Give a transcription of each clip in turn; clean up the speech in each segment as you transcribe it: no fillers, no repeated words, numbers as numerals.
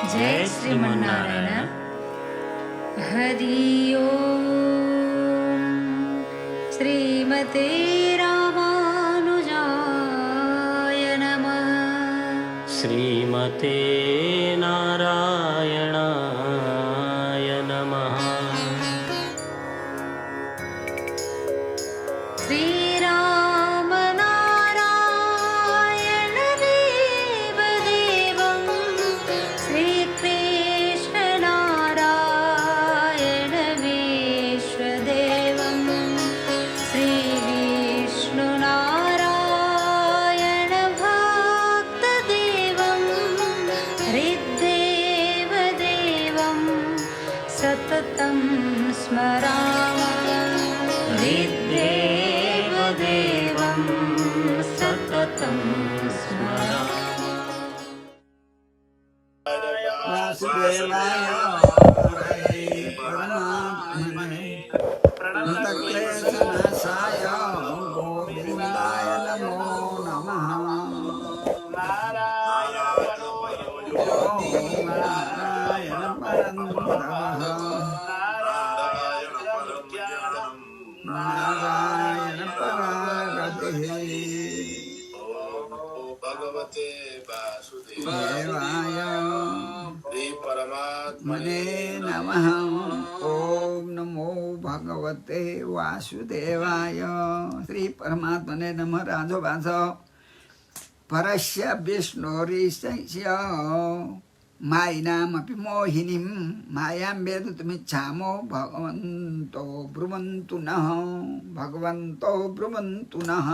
जय श्रीमन्नारायण। हरि ओम। श्रीमते रामानुजाय नमः। श्रीमते नारायणाय नमः। श्रीराम नारायण देव देवं श्रीकृष्ण नारायण विश्वदेवं श्रीविष्णु नारायण भक्तदेवं हृद्देव देवं सततं स्मरामः। हृद्देव देवं सततं स्मरामः। वासुदेवाय हरे परमात्मने प्रणतक्लेशनाशाय गोविन्दाय नमो नमः। नारायण परं तपः नारायण परागतिः। भगवते वासुदेवाय देवाय श्री परमात्मने नमः। ओम नमो भगवते वासुदेवाय श्री परमात्मने नमः। राजो वाच परस्य विष्णोरिस्य मायिनामपि मोहिनीं मायां वेदितुमिच्छामो भगवन्तो ब्रुवन्तु नः। भगवन्तो ब्रुवन्तु नः।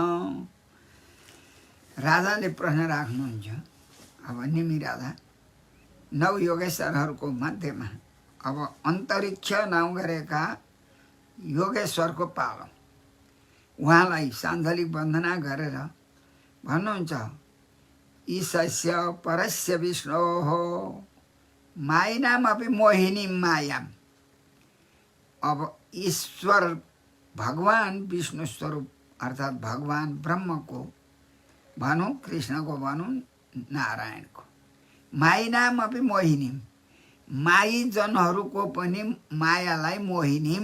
राजाले प्रश्न राख्नुहुन्छ। अब निमी राजा नौ योगेश्वरहरूको मध्येमा अब अन्तरिक्ष नाउँ गरेका योगेश्वरको पालो उहाँलाई सान्धलिक वन्दना गरेर भन्नुहुन्छ ईशस्य परस्य विष्णोः मायिनामपि मोहिनी मायाम। अब ईश्वर भगवान विष्णु स्वरूप अर्थात् भगवान ब्रह्मको भनौँ, कृष्णको भनौँ, नारायणको मायिनामपि मोहिनी मायी जनहरूको पनि मायालाई मोहिनी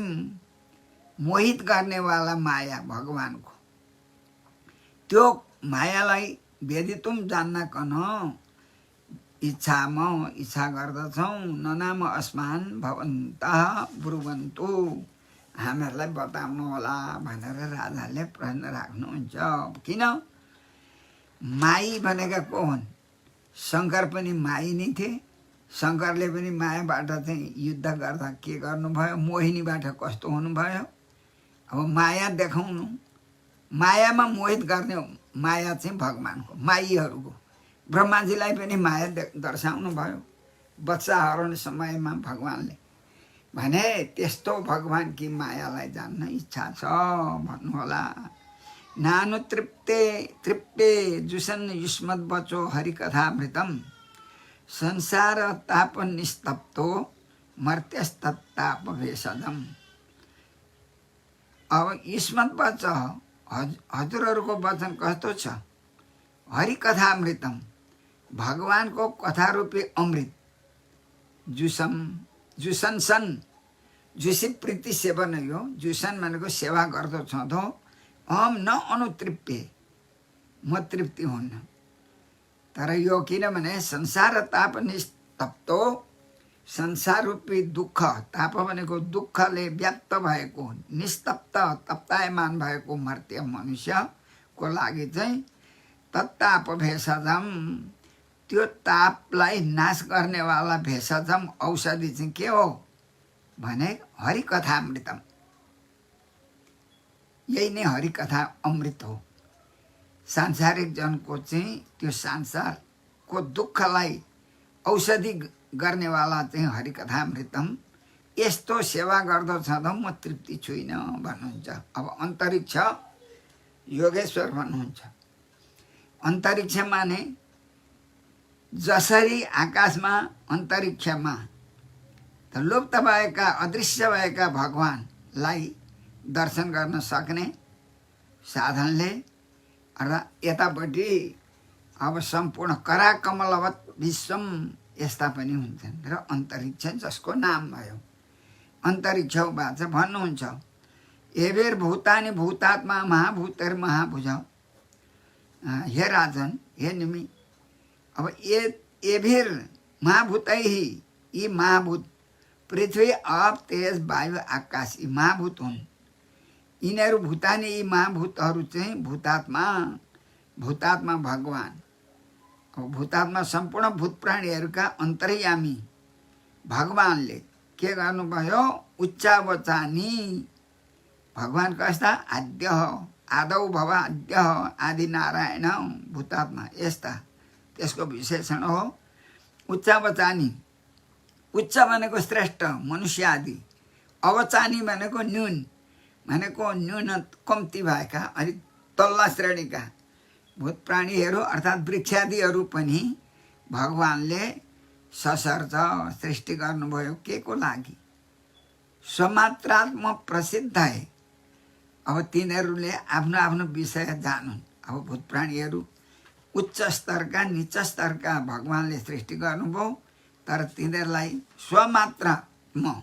मोहित गर्नेवाला माया भगवानको त्यो मायालाई वेदितुम जान्नकन इच्छा गर्दछौँ। ननाम अस्मान भवन्तः ब्रुवन्तु हामीहरूलाई बताउनु होला भनेर राजाले प्रश्न राख्नुहुन्छ। किन माई भनेका को हुन्? शङ्कर पनि माई नै थिए। शङ्करले पनि मायाबाट चाहिँ युद्ध गर्दा के गर्नुभयो? मोहिनीबाट कस्तो हुनुभयो? अब माया देखाउनु, मायामा मोहित गर्ने माया चाहिँ भगवानको माईहरूको। ब्रह्माजीलाई पनि माया दर्शाउनु भयो बच्चा हराउने समयमा भगवानले भने त्यस्तो भगवानकी मायालाई जान्न इच्छा छ भन्नुहोला। नानु तृप्ते जुसन युष्मद् बचो हरिकथामृतम संसार ताप निस्तप्तो मर्त्यस्तत्ताप भेषजम। अब युष्मद् बच हजुरहरूको वचन कस्तो छ? हरिकथामृतम भगवानको कथारूपी अमृत जुसन जुसी प्रीति सेवन यो जुसन भनेको सेवा गर्दो छँदो। हम न अनुतृप्य म तृप्ति हुन्न। तर यो किनभने संसार ताप निस्तप्तो संसार रूपी दुःख ताप भनेको दुःखले व्याप्त भएको निस्तप्त तप्तायमान भएको मर्त्य मनुष्यको लागि चाहिँ तत्ताप भेषजम त्यो तापलाई नाश गर्नेवाला भेषजम औषधि चाहिँ के हो भने हरिकथामृतम। यही नै हरिकथा अमृत हो। सांसारिक जनको चाहिँ त्यो संसारको दुःखलाई औषधि गर्नेवाला चाहिँ हरिकथामृतम। यस्तो सेवा गर्दछ त म तृप्ति छुइनँ भन्नुहुन्छ। अब अन्तरिक्ष योगेश्वर भन्नुहुन्छ। अन्तरिक्ष माने जसरी आकाशमा अन्तरिक्षमा त लुप्त भएका अदृश्य भएका भगवानलाई दर्शन गर्न सक्ने साधनले र यतापट्टि अब सम्पूर्ण कराकमलवत विश्वम यस्ता पनि हुन्छन् र अन्तरिक्ष जसको नाम भयो अन्तरिक्ष वाच भन्नुहुन्छ। एभेर भूतानि भूतात्मा महाभूतर महाभुज। हे राजन, हे निमि, अब एभेर महाभूतै यी महाभूत पृथ्वी आप तेज वायु आकाश यी महाभूत हुन्। यिनीहरू भूतानी यी महाभूतहरू चाहिँ भूतात्मा भगवान। अब भूतात्मा सम्पूर्ण भूत प्राणीहरूका अन्तर्यामी भगवानले के गर्नुभयो? उच्चावचानी भगवान कस्ता? आद्य आदौ भव आद्य आदि नारायण भूतात्मा यस्ता। त्यसको विशेषण हो उच्चावचानी। उच्च भनेको श्रेष्ठ मनुष्य आदि, अवचानी भनेको न्यून, भनेको न्यून कम्ती भएका अलिक तल्ला श्रेणीका भूत प्राणीहरू अर्थात् वृक्षादिहरू पनि भगवानले ससर्ज सृष्टि गर्नुभयो। के को लागि? स्वमात्रात्म प्रसिद्ध है। अब तिनीहरूले आफ्नो आफ्नो विषय जानुन्। अब भूत प्राणीहरू उच्च स्तरका निच स्तरका भगवानले सृष्टि गर्नुभयो, तर तिनीहरूलाई स्वमात्रात्म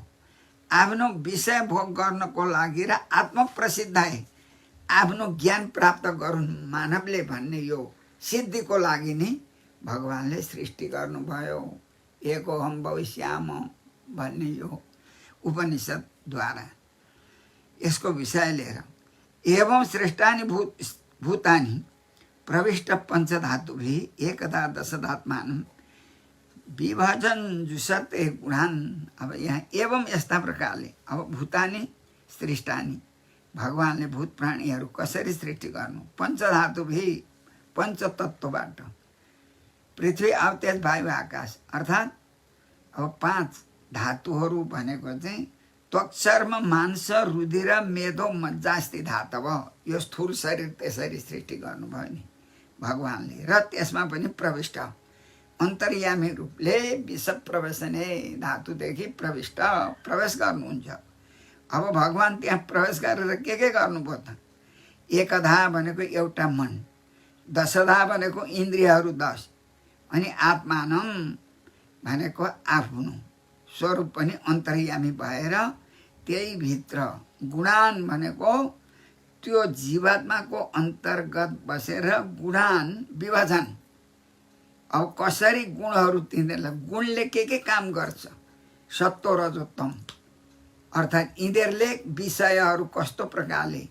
आफ्नो विषय भोग गर्नको लागि र आत्मप्रसिद्ध है, आफ्नो ज्ञान प्राप्त गरून् मानवले भन्ने यो सिद्धिको लागि नै भगवानले सृष्टि गर्नुभयो। एकोहम भविष्याम भन्ने यो उपनिषद्द्वारा यसको विषय लिएर एवं श्रेष्ठानि भूतानि प्रविष्ट पञ्चधातुभिः एकदा दशधात्मानं विभजन जुषते गुणान। अब यहाँ एवं यस्ता प्रकारले अब भूतानि श्रेष्ठानि भगवानले भूत प्राणीहरू कसरी सृष्टि गर्नु? पञ्चधातुभिः पञ्चतत्त्वबाट पृथ्वी आप तेज वायु आकाश अर्थात् अब 5 धातुहरू भनेको चाहिँ त्वक चर्म मांस रुधिर मेदो मज्जास्ति धातव। यो स्थूल शरीर त्यसरी सृष्टि गर्नुभयो नि भगवानले, र त्यसमा पनि प्रविष्ट अन्तर्यामी रूपले विष प्रवेशने धातुदेखि प्रवेश गर्नुहुन्छ। अब भगवान त्यहाँ प्रवेश गरेर के गर्नुभयो त? एकधा भनेको एउटा मन, दशधा भनेको इन्द्रियहरू 10, अनि आत्मानम भनेको आफ्नो स्वरूप पनि अन्तर्यामी भएर त्यही भित्र गुणान भनेको त्यो जीवात्माको अन्तर्गत बसेर गुणान विभाजन। अब कसरी गुणहरू तिनीहरूलाई गुणले के काम गर्छ? सत्व रजो तम अर्थात् यिनीहरूले विषयहरू कस्तो प्रकारले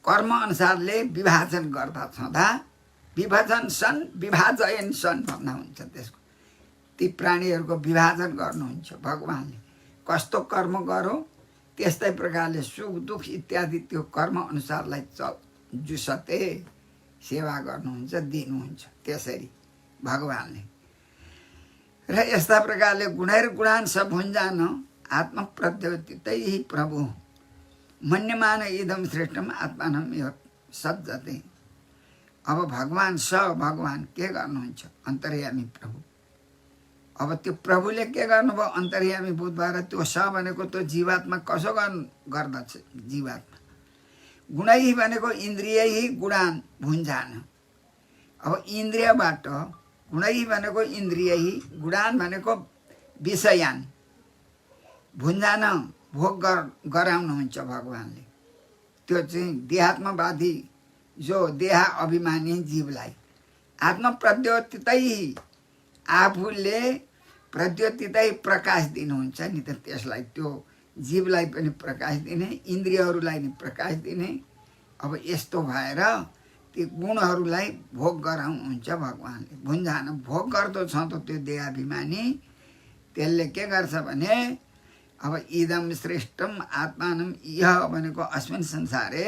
कर्म अनुसारले विभाजन गर्दा छँदा विभाजन सन विभाजयन सन भन्दा हुन्छ। त्यसको ती प्राणीहरूको विभाजन गर्नुहुन्छ भगवानले। कस्तो कर्म गरो त्यस्तै प्रकारले सुख दुख इत्यादि त्यो कर्म अनुसारलाई जुसते सेवा गर्नुहुन्छ, दिनुहुन्छ त्यसरी भगवानले। र यस्ता प्रकारले गुणैर गुणान सब भुञ्जान आत्मप्रद्योतितै प्रभु मन्यमान इदम श्रेष्ठम आत्मानम यो सज्जते। अब भगवान भगवान के गर्नुहुन्छ? अन्तर्यामी प्रभु। अब त्यो प्रभुले के गर्नुभयो? अन्तर्यामी भूत भएर त्यो भनेको त्यो जीवात्मा कसो गर्दछ? जीवात्मा गुणै भनेको इन्द्रिय गुणान भुञ्जान। अब इन्द्रियबाट गुणै भनेको इन्द्रिय गुणान भनेको विषयान भुञ्जान भोग गराउनुहुन्छ भगवानले। त्यो चाहिँ देहात्मवादी जो देह अभिमानी जीवलाई आत्मप्रद्योतितै आफूले प्रद्योतितै प्रकाश दिनुहुन्छ नि त। त्यसलाई त्यो जीवलाई पनि प्रकाश दिने, इन्द्रियहरूलाई नि प्रकाश दिने। अब यस्तो भएर ती गुणहरूलाई भोग गराउनुहुन्छ भगवानले। भुञ्जान भोग गर्दो छ त त्यो देहाभिमानी, त्यसले के गर्छ भने अब इदम श्रेष्ठम आत्मानम यह भनेको अस्मिन् संसारे।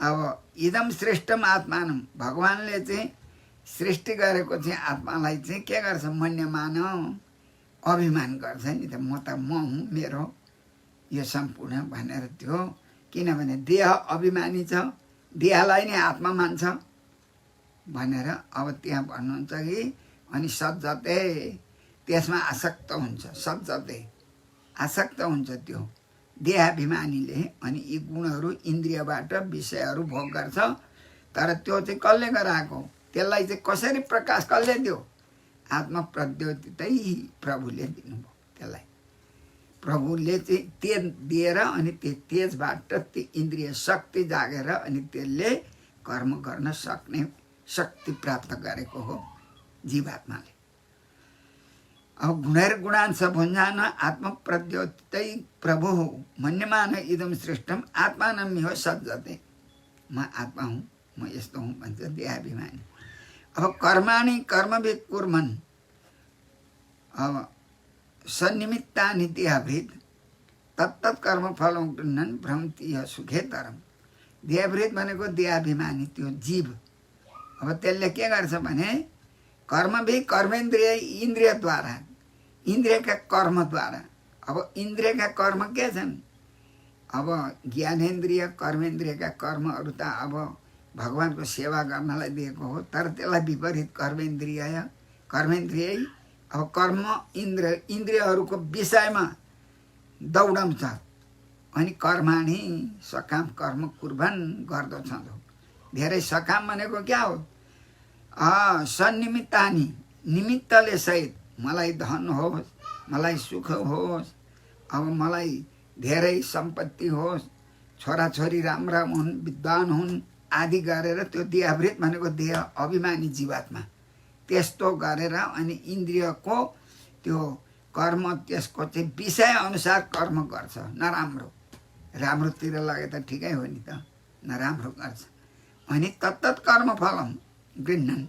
अब इदम श्रेष्ठम आत्मानम भगवानले चाहिँ सृष्टि गरेको चाहिँ आत्मालाई चाहिँ के गर्छ? मन्यमान अभिमान गर्छ नि त। म हुँ, मेरो यो सम्पूर्ण भनेर त्यो, किनभने देह अभिमानी छ, देहलाई नै आत्मा मान्छ भनेर अब त्यहाँ भन्नुहुन्छ कि अनि सज्जते त्यसमा आसक्त हुन्छ। सज्जते आसक्त हुन्छ त्यो देहाभिमानीले। अनि यी गुणहरू इन्द्रियबाट विषयहरू भोग गर्छ, तर त्यो चाहिँ कसले गराएको? त्यसलाई चाहिँ कसरी प्रकाश कसले दियो? आत्मप्रद्योतितै प्रभुले दिनुभयो त्यसलाई। प्रभुले चाहिँ तेज दिएर अनि त्यो तेजबाट त्यो इन्द्रिय शक्ति जागेर अनि त्यसले कर्म गर्न सक्ने शक्ति प्राप्त गरेको हो जीवात्माले। अब गुणैर्गुणांश भुञ्जान आत्मप्रद्योतितै प्रभु मन्यमान इदं सृष्टम आत्मानमिह सज्जते। म आत्मा हुँ, म यस्तो हुँ भन्छ देहाभिमानी। अब कर्माणि कर्मविद कुर्मन् अब सन्निमित्तानि देहभृत तत्तत् कर्मफलं गृह्णन् भ्रमति सुखेतरम। देहभृत भनेको देहाभिमानी त्यो जीव। अब त्यसले के गर्छ भने कर्मविद कर्मेन्द्रिय इन्द्रियद्वारा इन्द्रियका कर्मद्वारा। अब इन्द्रियका कर्म के छन्? अब ज्ञानेन्द्रिय कर्मेन्द्रियका कर्महरू त अब भगवानको सेवा गर्नलाई दिएको हो, तर त्यसलाई विपरीत कर्मेन्द्रिय अब कर्म इन्द्रियहरूको विषयमा दौडाउँछ। अनि कर्माणि सकाम कर्म कुर्बान गर्दछ। धेरै सकाम भनेको क्या हो? सन्निमित्तानि निमित्तले सहित मलाई धन होस्, मलाई सुख होस्, अब मलाई धेरै सम्पत्ति होस्, छोराछोरी राम्रा हुन्, विद्वान हुन् आदि गरेर त्यो देहभृत भनेको देह अभिमानी जीवात्मा त्यस्तो गरेर अनि इन्द्रियको त्यो कर्म त्यसको चाहिँ विषय अनुसार कर्म गर्छ। नराम्रो राम्रोतिर लगे त ठिकै हो नि त, नराम्रो गर्छ। अनि तत्तत् कर्मफलम गृह्णन्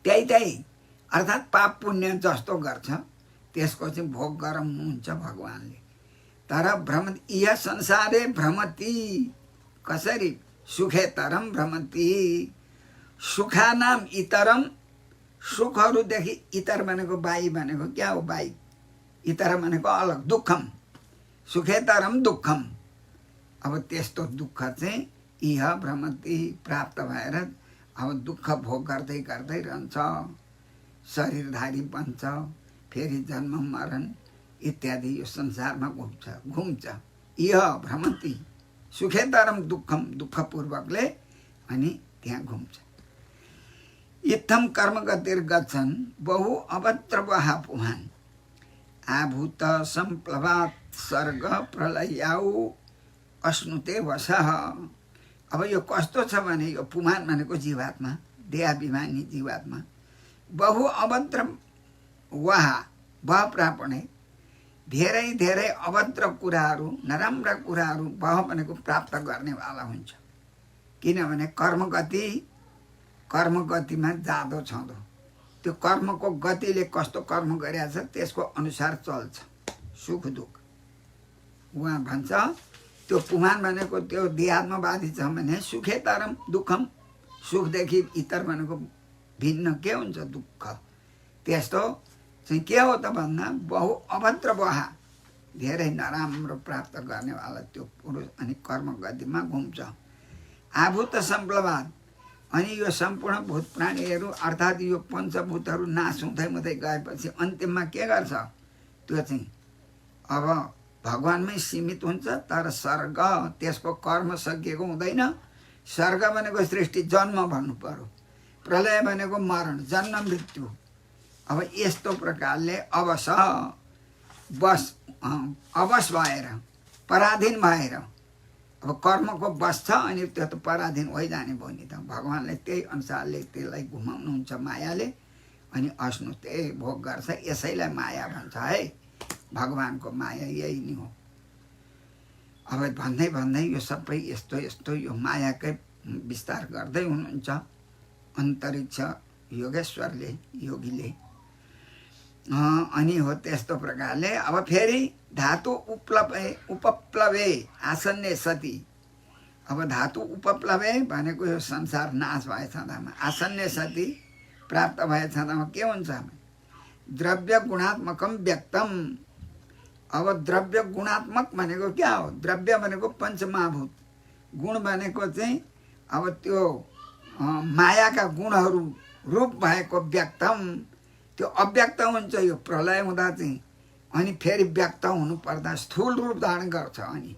त्यही अर्थात् पाप पुण्य जस्तो गर्छ त्यसको चाहिँ भोग गराउनुहुन्छ भगवानले। तर इह संसारे भ्रमति कसरी? सुखेतरम भ्रमति। सुखानाम इतरम, सुखहरूदेखि इतर भनेको बाई भनेको क्या हो? बाई इतर भनेको अलग, दुःखम। सुखेतरम दुःखम। अब त्यस्तो दुःख चाहिँ इह भ्रमति प्राप्त भएर अब दुःख भोग गर्दै गर्दै रहन्छ, शरीरधारी बन्छ, फेरि जन्म मरण इत्यादि यो संसारमा घुम्छ। इह भ्रमति सुखेतरम दुःखम, दुःखपूर्वकले अनि त्यहाँ घुम्छ। इत्थम कर्म गतिर्गच्छन् बहु अभद्रवः पुमान् आभूत सम्प्लवात् सर्ग प्रलयाउ अश्नुते वशः। अब यो कस्तो छ भने यो पुमान भनेको जीवात्मा, देहाभिमानी जीवात्मा। बहु अभद्र वहा वह प्रापणे धेरै धेरै अभद्र कुराहरू, नराम्रा कुराहरू वह भनेको प्राप्त गर्नेवाला हुन्छ। किनभने कर्म गतिमा जाँदो छँदो त्यो कर्मको गतिले कस्तो कर्म गरेछ त्यसको अनुसार चल्छ सुख दुःख। उहाँ भन्छ त्यो पुमान भनेको त्यो देहात्मवादी छ भने सुखेतरम दुःखम, सुखदेखि इतर भनेको भिन्न के हुन्छ? दुःख। त्यस्तो चाहिँ के हो त भन्दा बहु अभद्र वहा धेरै नराम्रो प्राप्त गर्नेवाला त्यो पुरुष अनि कर्म गतिमा घुम्छ। आभूत सम्प्लवाद अनि यो सम्पूर्ण भूत प्राणीहरू अर्थात् यो पञ्चभूतहरू नाश हुँदै गएपछि अन्तिममा के गर्छ? त्यो चाहिँ अब भगवानमै सीमित हुन्छ। तर स्वर्ग त्यसको कर्म सकिएको हुँदैन। स्वर्ग भनेको सृष्टि जन्म भन्नु पर्यो, प्रलय भनेको मरण जन्म मृत्यु। अब यस्तो प्रकारले अवश भएर पराधीन भएर अब कर्मको बस छ अनि त्यो त पराधीन भइजाने भयो नि त। भगवानले त्यही अनुसारले त्यसलाई घुमाउनुहुन्छ मायाले अनि अश्नु त्यही भोग गर्छ। यसैलाई माया भन्छ है, भगवानको माया यही नै हो। अब भन्दै यो सबै यस्तो यो मायाकै विस्तार गर्दै हुनुहुन्छ अन्तरिक्ष योगेश्वरले, योगीले। अनि हो त्यस्तो प्रकारले अब फेरि धातु उपप्लवे आसन्ने सती। अब धातु उपप्लवे भनेको यो संसार नाश भए छँदामा आसन्ने सती प्राप्त भए छँदामा के हुन्छ? द्रव्य गुणात्मकम व्यक्तम। अब द्रव्य गुणात्मक भनेको क्या हो? द्रव्य भनेको पञ्चमहाभूत, गुण भनेको चाहिँ अब त्यो मायाका गुणहरू रूप भएको व्यक्तम त्यो अव्यक्त हुन्छ। यो प्रलय हुँदा चाहिँ अनि फेरि व्यक्त हुनुपर्दा स्थूल रूप धारण गर्छ। अनि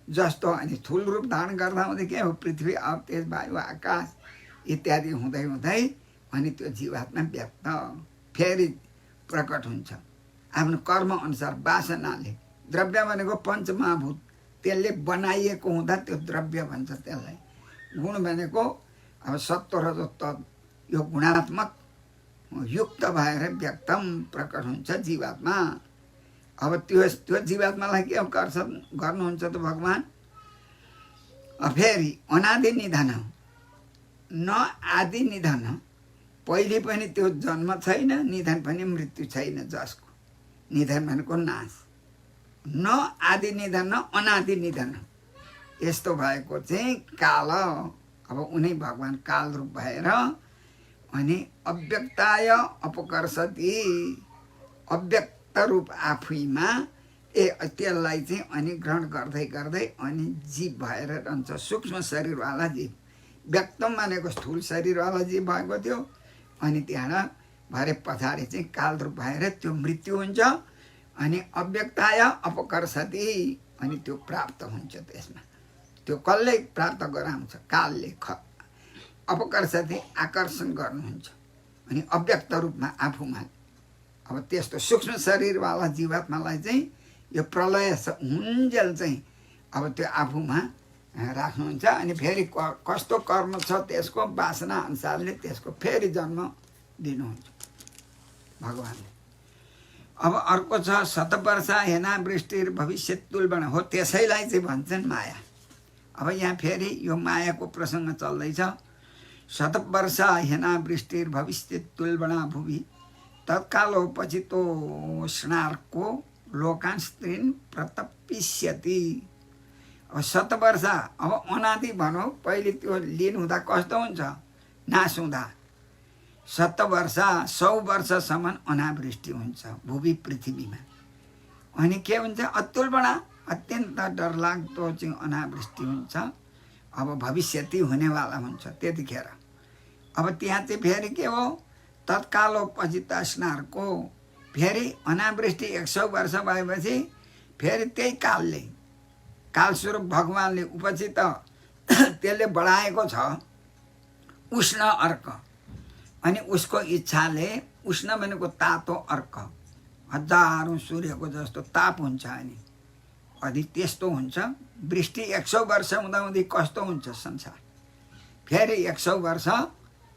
जस्तो अनि स्थूल रूप धारण गर्दा हुँदै के हो? पृथ्वी, अब तेज, वायु, आकाश इत्यादि हुँदै अनि त्यो जीवात्मा व्यक्त फेरि प्रकट हुन्छ आफ्नो कर्म अनुसार वासनाले। द्रव्य भनेको पञ्चमहाभूत, त्यसले बनाइएको हुँदा त्यो द्रव्य भन्छ त्यसलाई। गुण भनेको अब सत्व रजत यो गुणात्मक युक्त भएर व्यक्तम प्रकट हुन्छ जीवात्मा। अब त्यो जीवात्मालाई के गर्नुहुन्छ त भगवान्? फेरि अनादि निधन न आदि निधन, पहिले पनि त्यो जन्म छैन, निधन पनि मृत्यु छैन, जसको निधन भनेको नाश, न आदि निधन न अनादि निधन, यस्तो भएको चाहिँ काल। अब उनी भगवान् काल रूप भएर अनि अव्यक्ताय अपकर्षति, अव्यक्त रूप आफैमा त्यसलाई चाहिँ अनि ग्रहण गर्दै गर्दै अनि जीव भएर रहन्छ, सूक्ष्म शरीरवाला जीव। व्यक्तम भनेको स्थूल शरीरवाला जीव भएको थियो, अनि त्यहाँबाट भरे पछाडि चाहिँ काल रूप भएर त्यो मृत्यु हुन्छ, अनि अव्यक्ताय अपकर्षति, अनि त्यो प्राप्त हुन्छ। त्यसमा त्यो कसले प्राप्त गराउँछ? कालले अपकर्षति, आकर्षण गर्नुहुन्छ, अनि अव्यक्त रूपमा आफूमा। अब त्यस्तो सूक्ष्म शरीरवाला जीवात्मालाई चाहिँ यो प्रलय हुन्जेल चाहिँ अब त्यो आफूमा राख्नुहुन्छ, अनि फेरि कस्तो कर्म छ त्यसको वासना अनुसारले त्यसको फेरि जन्म दिनुहुन्छ भगवान्ले। अब अर्को छ शतवर्षा हेना वृष्टिर भविष्यत तुल्बण, हो त्यसैलाई चाहिँ भन्छन् माया। अब यहाँ फेरि यो मायाको प्रसङ्ग चल्दैछ। शतवर्षा हेना वृष्टिर भविष्यत तुल्बणा भुवि तत्कालो पचितोष्णार्को लोकान् स्त्रीन् प्रतपिष्यति। अब शतवर्षा, अब अनादि भनौँ, पहिले त्यो लिन हुँदा कस्तो हुन्छ? नाश हुँदा। शतवर्षा 100 वर्षसम्म अनावृष्टि हुन्छ भूवि पृथ्वीमा, अनि के हुन्छ? अतुलबणा, अत्यन्त डरलाग्दो चाहिँ अनावृष्टि हुन्छ। अब भविष्यति हुनेवाला हुन्छ त्यतिखेर। अब त्यहाँ चाहिँ फेरि के हो? तत्कालो पचितोष्णार्को, फेरि अनावृष्टि 100 वर्ष भएपछि फेरि त्यही कालले, कालस्वरूप भगवान्ले उपचित त्यसले बढाएको छ उष्ण अर्क, अनि उसको इच्छाले उष्ण भनेको तातो अर्क, हजारौँ सूर्यको जस्तो ताप हुन्छ, अनि त्यस्तो हुन्छ। वृष्टि 100 वर्ष हुँदाहुँदै कस्तो हुन्छ संसार? फेरि 100 वर्ष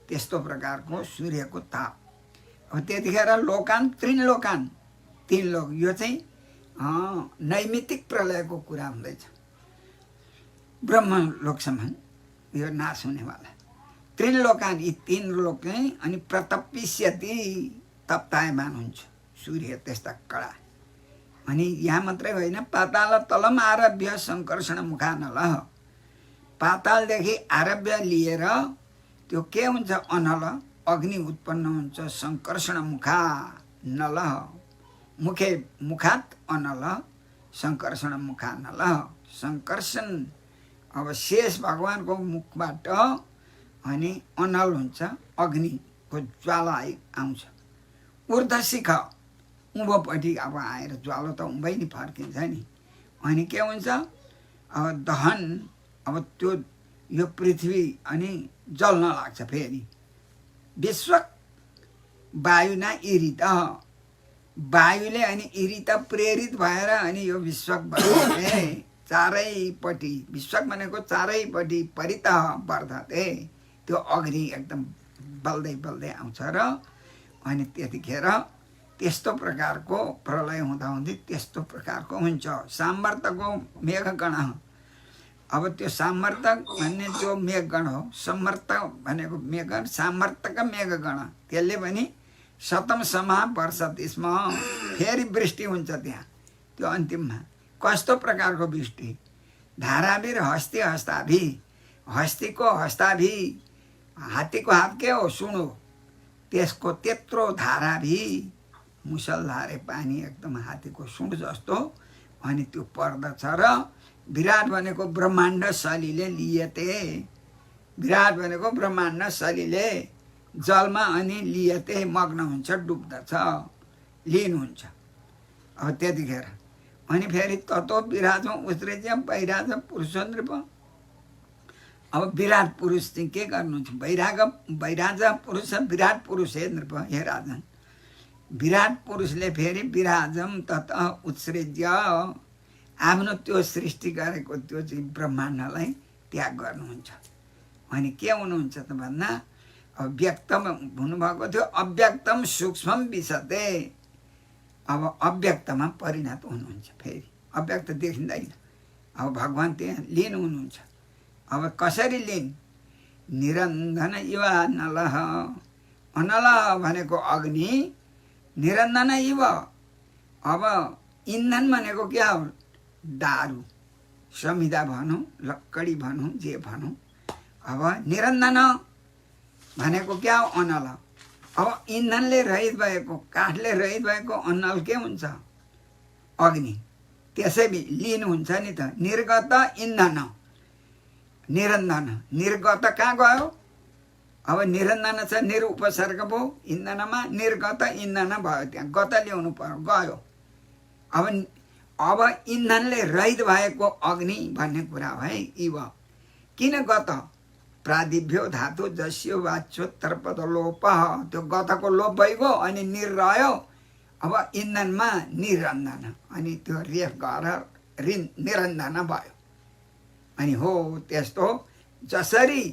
त्यस्तो प्रकारको सूर्यको ताप। अब त्यतिखेर लोकान त्रिलोकान, 3 लोक, यो चाहिँ नैमित्तिक प्रलयको कुरा हुँदैछ। ब्रह्म लोकसम्म यो नाश हुनेवाला। त्रिलोकान, यी 3 लोक चाहिँ अनि प्रतपिष्यति, तप्तायमान हुन्छ सूर्य त्यस्ता कडा। अनि यहाँ मात्रै होइन, पाताल तलम आरभ्य सङ्कर्षण मुखानलः, पातालदेखि आरभ्य लिएर त्यो के हुन्छ? अनल अग्नि उत्पन्न हुन्छ। सङ्कर्षण मुखा नलः, मुखात अनल, सङ्कर्षण मुखा नलः, सङ्कर्षण। अब शेष भगवानको मुखबाट अनि अनल हुन्छ, अग्निको ज्वाला आउँछ। ऊर्ध्वशिख, उँभोपट्टि अब आएर ज्वालो त उँभै नि फर्किन्छ नि, अनि के हुन्छ? अब दहन, अब त्यो यो पृथ्वी अनि जल्न लाग्छ फेरि। विश्व वायुना इरित, वायुले अनि इरित प्रेरित भएर अनि यो विश्वले चारैपट्टि, विश्व भनेको चारैपट्टि परितः वर्धते, त्यो अग्नि एकदम बल्दै बल्दै आउँछ र अनि त्यतिखेर त्यस्तो प्रकारको प्रलय हुँदाहुँदै त्यस्तो प्रकारको हुन्छ। सामर्थको मेघगण, अब त्यो सामर्थक भन्ने जो मेघगण हो, समर्थ भनेको मेघगण, सामर्थक मेघगण, त्यसले पनि शतम समा वर्षति स्म, फेरि वृष्टि हुन्छ त्यहाँ त्यो अन्तिममा। कस्तो प्रकारको वृष्टि? धारावी र हस्ती हस्ताभी, हस्तीको हस्ताभी, हात्तीको हात के हो? सुनो, त्यसको त्यत्रो धाराभी, मुसलधारे पानी एकदम हात्तीको सुँड जस्तो, अनि त्यो पर्दछ। र विराट भनेको ब्रह्माण्ड शलीले लिएते, विराट भनेको ब्रह्माण्ड शलीले जलमा अनि लिएते मग्न हुन्छ, डुब्दछ, लिन हुन्छ। अब त्यतिखेर अनि फेरि ततो विराजौँ उत्सृज्य वैराज पुरुषो नृप, अब विराट पुरुष चाहिँ के गर्नुहुन्छ? वैराज पुरुष विराट पुरुष हे नृप, हे राजन। विराट पुरुषले फेरि विराजम तत उत्सृज्य आफ्नो त्यो सृष्टि गरेको त्यो चाहिँ ब्रह्माण्डलाई त्याग गर्नुहुन्छ। अनि के हुनुहुन्छ त भन्दा अब व्यक्तम हुनुभएको थियो, अव्यक्तम सूक्ष्म विशते, अब अव्यक्तमा परिणत हुनुहुन्छ। फेरि अव्यक्त देखिँदैन, अब भगवान् त्यहाँ लीन हुनुहुन्छ। अब कसरी लीन? निरञ्जन इव नलः, अनलः भनेको अग्नि, निरञ्जन इव अब इन्धन भनेको क्या हो? दारू, समिधा भनौँ, लक्कडी भनौँ, जे भनौँ। अब निरञ्जन भनेको क्या हो? अनल। अब इन्धनले रहित भएको, काठले रहित भएको अनल के हुन्छ? अग्नि। त्यसै लीन हुन्छ नि त। निर्गत इन्धन, निरञ्जन। निर्गत कहाँ गयो? अब निरञ्जन छ, निर उपसर्ग भयो इन्धनमा, निर्गत इन्धन भयो, त्यहाँ गत ल्याउनु पर्यो, गयो। अब इन्धनले रहित भएको अग्नि भन्ने कुरा है। इव किन गत? प्रादिभ्यो धातु जस्यो वाच्योत्तरपद लोप, त्यो गतको लोप भइगयो अनि निर रह्यो। अब इन्धनमा निरञ्जन, अनि त्यो रेफ गएर निरञ्जन भयो। अनि हो त्यस्तो जसरी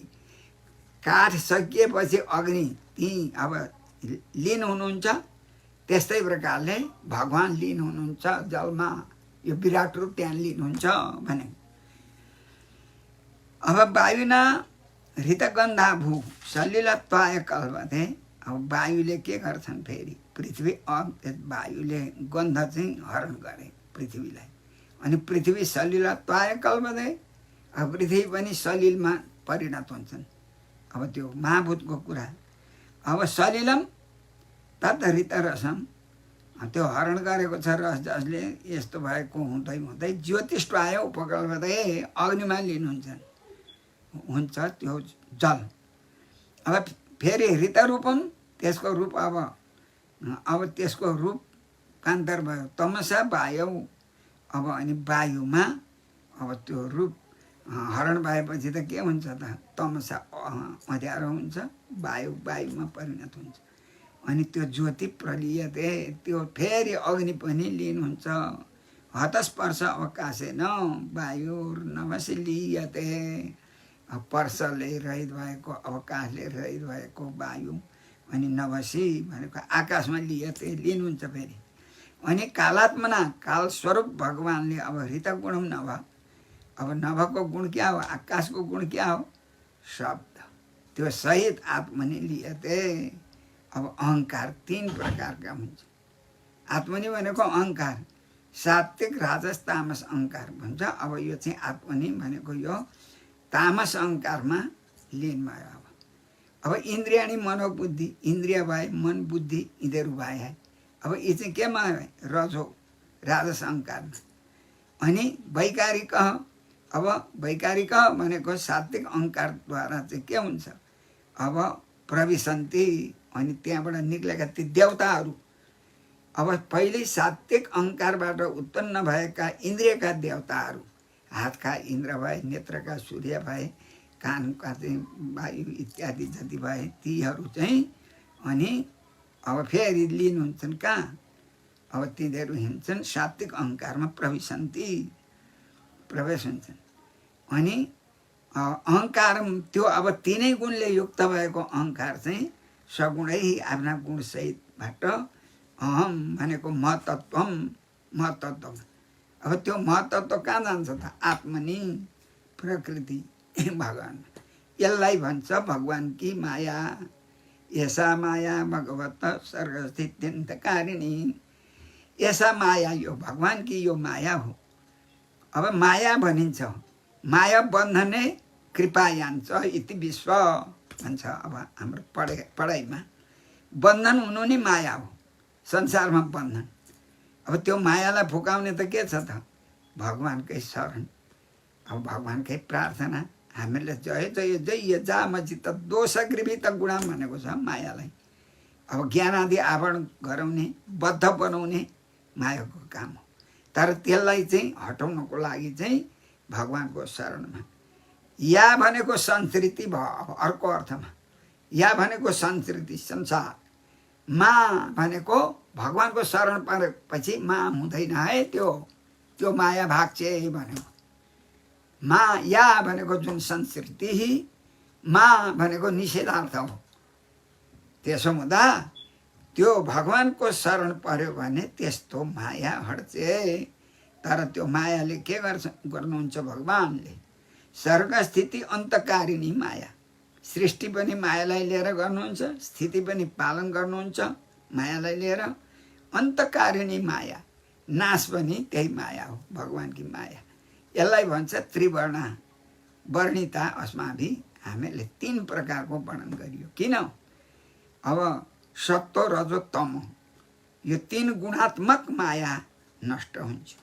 काठ सकिएपछि अग्नि त्यहीँ अब लीन हुनुहुन्छ, त्यस्तै प्रकारले भगवान् लीन हुनुहुन्छ जलमा। यो विराट रूप त्यहाँ लीन हुन्छ भने। अब वायुना हृतगन्धा भू सलिलत्वाय कल्पते। अब वायुले के गर्छन्? फेरि पृथ्वी वायुले गन्ध चाहिँ हरण गरे पृथ्वीलाई, अनि पृथ्वी सलिलत्वाय कल्पते। अब पृथ्वी पनि सलिलमा परिणत हुन्छन्। अब त्यो महाभूतको कुरा। अब सलिलम तत् हृतरसम, त्यो हरण गरेको छ रस, जसले यस्तो भएको हुँदै हुँदै ज्योतिष्ठाय उपकल्पते, अग्निमा लिनुहुन्छ हुन्छ त्यो जल। अब फेरि हृतरूपम, त्यसको रूप अब त्यसको रूप कान्तर भयो तमसा वायु। अब अनि वायुमा अब त्यो रूप हरण भएपछि त के हुन्छ त? तमसा अँध्यारो हुन्छ, वायुमा परिणत हुन्छ। अनि त्यो ज्योति प्रलियते, त्यो फेरि अग्नि पनि लीन हुन्छ। हतस्पर्श अवकाशेन वायुर्नभसि लीयते, पर्शले रहित भएको, अवकाशले रहित भएको वायु, अनि नभसी भनेको आकाशमा लियते, लीन हुन्छ फेरि। अनि कालात्मना, कालस्वरूप भगवान्ले अब हृत गुणम नभ, अब नभको गुण क्या हो? आकाशको गुण क्या हो? शब्द। त्यो सहित आत्मनि लियते। अब अहङ्कार 3 प्रकारका हुन्छ। आत्मनि भनेको अहङ्कार, सात्विक राजस तामस अहङ्कार भन्छ। अब यो चाहिँ आत्मनि भनेको यो तामस अहङ्कारमा लीन भयो। अब इन्द्रियाणी मनोबुद्धि, इन्द्रिय भए मन बुद्धि यिनीहरू भए। अब यी चाहिँ केमा भए? रजो राजस अहङ्कारमा। अनि वैकारिक, अब वैकारिक भनेको सात्विक अहङ्कारद्वारा चाहिँ के हुन्छ? अब प्रविशन्ति, अनि त्यहाँबाट निक्लेका ती देवताहरू। अब पहिले सात्विक अहङ्कारबाट उत्पन्न भएका इन्द्रियका देवताहरू, हातका इन्द्र भए, नेत्रका सूर्य भए, कानका चाहिँ वायु इत्यादि जति भए तीहरू चाहिँ अनि अब फेरि लीन हुन्छन् कहाँ? अब तिनीहरू हिँड्छन् सात्विक अहङ्कारमा प्रविशन्ति, प्रवेश हुन्छन्। अनि अहङ्कार त्यो अब 3 गुणले युक्त भएको अहङ्कार चाहिँ सगुणै आफ्ना गुणसहितबाट अहम भनेको महतत्वम, महतत्व। अब त्यो महतत्व कहाँ जान्छ त? आत्मनि, प्रकृति, भगवान्। यसलाई भन्छ भगवान् की माया। यसा माया भगवत सर्गस्थित्यन्तकारिणी। यसा माया, यो भगवान् की यो माया हो। अब माया भनिन्छ, माया बन्धने कृपायाञ्च इति विश्व भन्छ। अब हाम्रो पढाइमा बन्धन हुनु नै माया हो, संसारमा बन्धन। अब त्यो मायालाई फुकाउने त के छ त? भगवान्कै शरण, अब भगवान्कै प्रार्थना। हामीले जय जय जय जामचित दोषगृभित गुणा भनेको छ मायालाई। अब ज्ञान आदि आवरण गराउने, बद्ध बनाउने मायाको काम हो। तर त्यसलाई चाहिँ हटाउनको लागि चाहिँ भगवान्को शरणमा या भनेको संस्कृति भयो अर्को अर्थमा। या भनेको संस्कृति संसार, मा भनेको भगवानको शरण परेपछि मा हुँदैन है, त्यो माया भाग चाहिँ भनेको। मा या भनेको जुन संस्कृति, मा भनेको निषेधार्थ हो। त्यसो हुँदा त्यो भगवानको शरण पर्यो भने त्यस्तो माया हट्छ। तर त्यो मायाले के गर्नुहुन्छ भगवानले? स्वर्ग स्थिति अन्तकारिणी माया, सृष्टि पनि मायालाई लिएर गर्नुहुन्छ, स्थिति पनि पालन गर्नुहुन्छ मायालाई लिएर। अन्तकारिणी माया, नाश पनि त्यही माया हो, भगवानकी माया। यसलाई भन्छ त्रिवर्ण वर्णिता अस्माभि। हामीले 3 प्रकारको वर्णन गरियो। किन? अब सत्व रजो तमो, यो 3 गुणात्मक माया नष्ट हुन्छ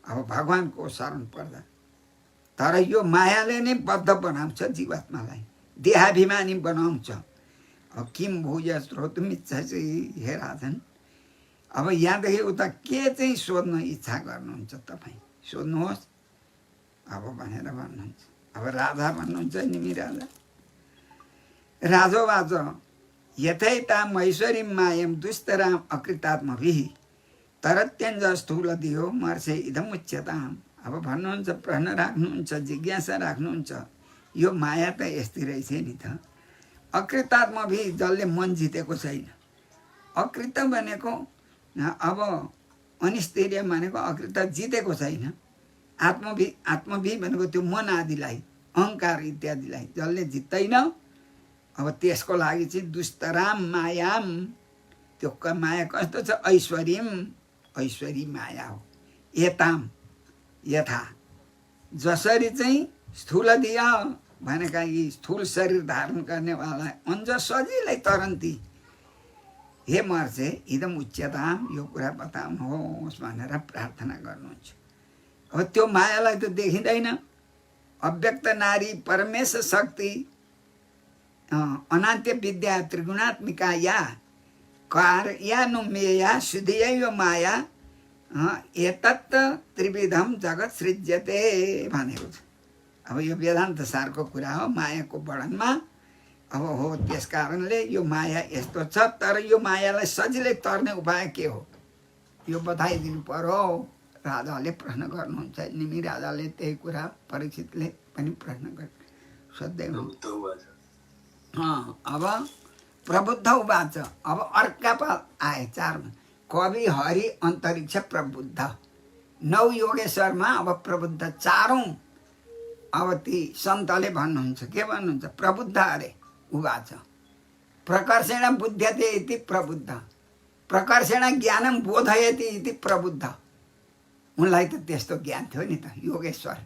अब भगवानको शरण पर्दा। तर यो मायाले नै बद्ध बनाउँछ जीवात्मालाई, देहाभिमानी बनाउँछ। अब किम भुज श्रोतुमिच्छा हे राजन, अब यहाँदेखि उता के चाहिँ सोध्न इच्छा गर्नुहुन्छ तपाईँ? सोध्नुहोस् अब भनेर भन्नुहुन्छ। अब राजा भन्नुहुन्छ निमी राजा, राजोवाच यथैता मैश्वरी मायम दुस्तराम अकृतात्मभिः तरत्यञ्ज स्थूल दियो मर्षे इदम उच्यताम। अब भन्नुहुन्छ, प्रश्न राख्नुहुन्छ, जिज्ञासा राख्नुहुन्छ, यो माया त यस्तै रहेछ नि त। अकृतात्मभिः जसले मन जितेको छैन। अकृत भनेको अब अनिस्तेर्य भनेको अकृत जितेको छैन। आत्मभी भनेको त्यो मन आदिलाई, अहङ्कार इत्यादिलाई जसले जित्दैन, अब त्यसको लागि चाहिँ दुस्तराम मायाम, त्यो माया कस्तो छ? ऐश्वरी माया हो। एताम यथा, जसरी चाहिँ स्थूल दिया भनेका यी स्थूल शरीर धारण गर्नेवाला अन्ज सजिलै तरन्ती, हे मर्छे इदम उच्यताम, यो कुरा बताउनुहोस् भनेर प्रार्थना गर्नुहुन्छ। अब त्यो मायालाई त देखिँदैन। अव्यक्त नारी परमेश शक्ति अनान्त्य विद्या त्रिगुणात्मिका या कार्यानुमेया सुधियैव माया एतत् त्रिविधम जगत सृज्यते भनेको छ। अब यो वेदान्त सारको कुरा हो मायाको वर्णनमा। अब हो, त्यस कारणले यो माया यस्तो छ। तर यो मायालाई सजिलै तर्ने उपाय के हो यो बताइदिनु पर्यो। राजाले प्रश्न गर्नुहुन्छ, निमी राजाले त्यही कुरा परीक्षितले पनि प्रश्न सोध्दै हुनुहुन्छ। अब प्रबुद्ध उवाच, अब अर्का पाल आए 4 कवि हरि अन्तरिक्ष प्रबुद्ध 9 योगेश्वरमा। अब प्रबुद्ध 4औं अब ती सन्तले भन्नुहुन्छ, के भन्नुहुन्छ? प्रबुद्ध अरे उवाच प्रकर्षेण बुध्यते इति प्रबुद्ध, प्रकर्षेण ज्ञानं बोधयति इति प्रबुद्ध। उनलाई त त्यस्तो ज्ञान थियो नि त योगेश्वर।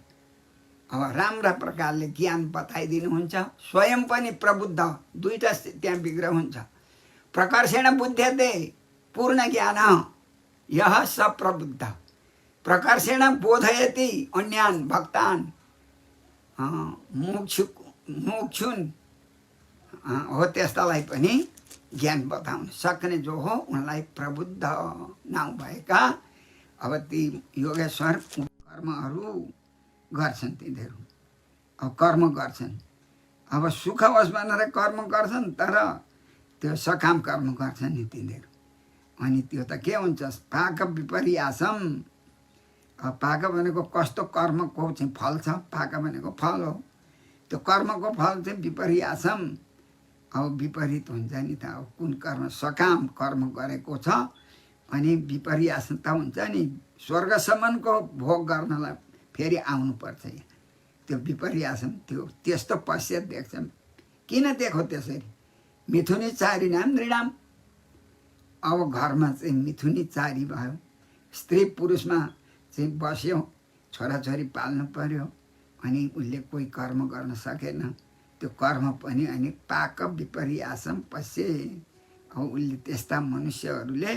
अब राम्रा प्रकारले ज्ञान बताइदिनुहुन्छ। स्वयं पनि प्रबुद्ध, 2टा त्यहाँ विग्रह हुन्छ। प्रकर्षेण बुध्यते पूर्ण ज्ञान यह स प्रबुद्ध, प्रकर्षेण बोधयति अन्यान भक्तान मुक्षुन हो, त्यस्तालाई पनि ज्ञान बताउन सक्ने जो हो उनलाई प्रबुद्ध नाउँ भएका। अब ती योगेश्वर कर्महरू गर्छन्, तिनीहरू अब कर्म गर्छन्। अब सुख होस् भनेर कर्म गर्छन्, तर त्यो सकाम कर्म गर्छन् नि तिनीहरू। अनि त्यो त के हुन्छ? पाक विपर्यासम। अब पाक भनेको कस्तो कर्मको चाहिँ फल छ, पाक भनेको फल हो। त्यो कर्मको फल चाहिँ विपर्यासम, अब विपरीत हुन्छ नि त। अब कुन कर्म सकाम कर्म गरेको छ अनि विपर्यासता हुन्छ नि, स्वर्गसम्मको भोग गर्नलाई फेरि आउनुपर्छ। त्यो विपर्यासम, त्यो त्यस्तो पश्चात देख्छन्। किन देखो त्यसरी? मिथुनी चारी नाम नृणाम। अब घरमा चाहिँ मिथुनी चारी भयो, स्त्री पुरुषमा चाहिँ बस्यो, छोराछोरी पाल्नु पर्यो, अनि उसले कोही कर्म गर्न सकेन, त्यो कर्म पनि अनि पाक विपर्यासम पश्ये। अब उसले त्यस्ता मनुष्यहरूले,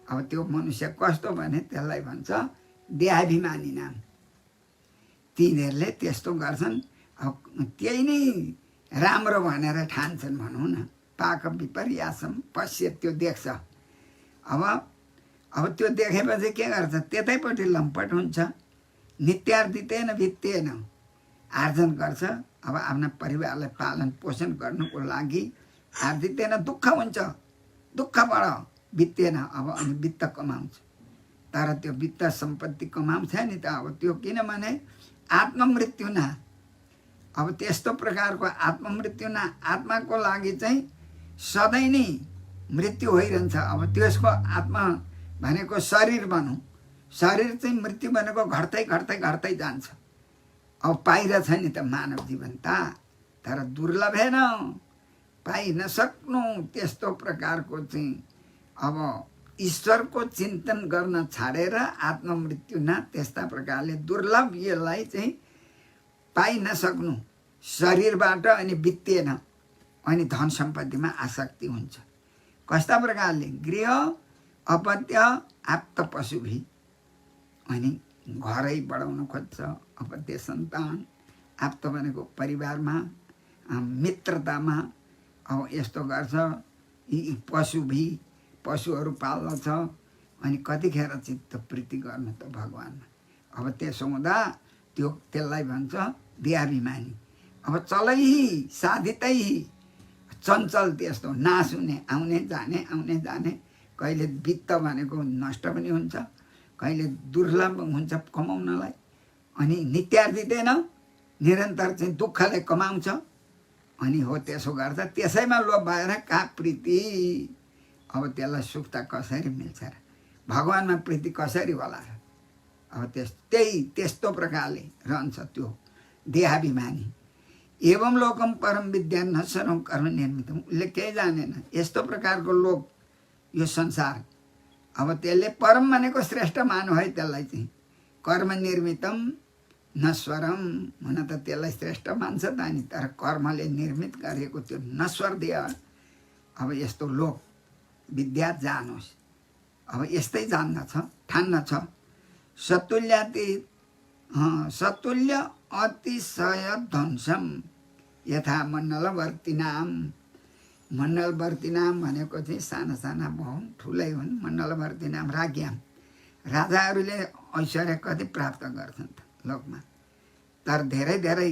अब त्यो मनुष्य कस्तो भने त्यसलाई भन्छ देहाभिमानी नाम। तिनीहरूले त्यस्तो गर्छन्। अब त्यही नै राम्रो भनेर ठान्छन् भनौँ न। पाक विपर्यासम पश्य, त्यो देख्छ। अब त्यो देखेपछि के गर्छ? त्यतैपट्टि लम्पट हुन्छ। नित्यार्जितेन भित्तेन, आर्जन गर्छ। अब आफ्ना परिवारलाई पालन पोषण गर्नुको लागि आर्जिँदैन, दुःख हुन्छ, दुःखबाट बित्दैन। अब अनि वित्त कमाउँछ, तर त्यो वित्त सम्पत्ति कमाउँछ नि त। अब त्यो किनभने आत्ममृत्यु न, अब त्यस्तो प्रकारको आत्ममृत्यु न, आत्माको लागि चाहिँ सधैँ नै मृत्यु भइरहन्छ। अब त्यसको आत्मा भनेको शरीर भनौँ, शरीर चाहिँ मृत्यु भनेको घट्दै घट्दै घट्दै जान्छ। अब पाइरहेछ नि त मानव जीवन त, तर दुर्लभेन पाइ नसक्नु त्यस्तो प्रकारको चाहिँ। अब ईश्वरको चिन्तन गर्न छाडेर आत्ममृत्यु न, त्यस्ता प्रकारले दुर्लभ यसलाई चाहिँ पाइ नसक्नु शरीरबाट, अनि बित्तेन, अनि धन सम्पत्तिमा आसक्ति हुन्छ। कस्ता प्रकारले? गृह अपत्य आप्त पशुभी, अनि घरै बढाउन खोज्छ, अपत्य सन्तान, आप्त भनेको परिवारमा मित्रतामा। अब यस्तो गर्छ, यी पशुभी पशुहरू पाल्दछ, अनि कतिखेर चित्त प्रीति गर्नु त भगवानमा। अब त्यसो हुँदा त्यसलाई भन्छ देहाभिमानी। अब चलै साधितै चञ्चल, त्यस्तो नाश हुने, आउने जाने आउने जाने। कहिले वित्त भनेको नष्ट पनि हुन्छ, कहिले दुर्लभ हुन्छ कमाउनलाई, अनि नित्यार्जिँदैन, निरन्तर चाहिँ दुःखले कमाउँछ। अनि हो त्यसो गर्छ, त्यसैमा लोभ भएर कहाँ प्रीति। अब त्यसलाई सुख त कसरी मिल्छ र, भगवानमा प्रीति कसरी होला र। अब त्यस्तो प्रकारले रहन्छ त्यो देहाभिमानी। एवं लोकम परम विद्या न सर्वं कर्म निर्मितम, उसले केही जानेन यस्तो प्रकारको लोक यो संसार। अब त्यसले परम भनेको श्रेष्ठ मान्यो है त्यसलाई चाहिँ, कर्म निर्मितम नश्वरम, हुन त त्यसलाई श्रेष्ठ मान्छ त नि, तर कर्मले निर्मित गरेको त्यो नश्वर देह। अब यस्तो लोक विद्या जानुहोस्। अब यस्तै जान्न छ, ठान्न छ। सतुल्यातीत सतुल्य अतिशय ध्वंसम यथा मण्डलवर्तीनाम। मण्डलवर्तीनाम भनेको चाहिँ साना साना बहु ठुलै हुन्। मण्डलवर्तीनाम राज्ञाम, राजाहरूले ऐश्वर्य कति प्राप्त गर्छन् त लोकमा, तर धेरै धेरै।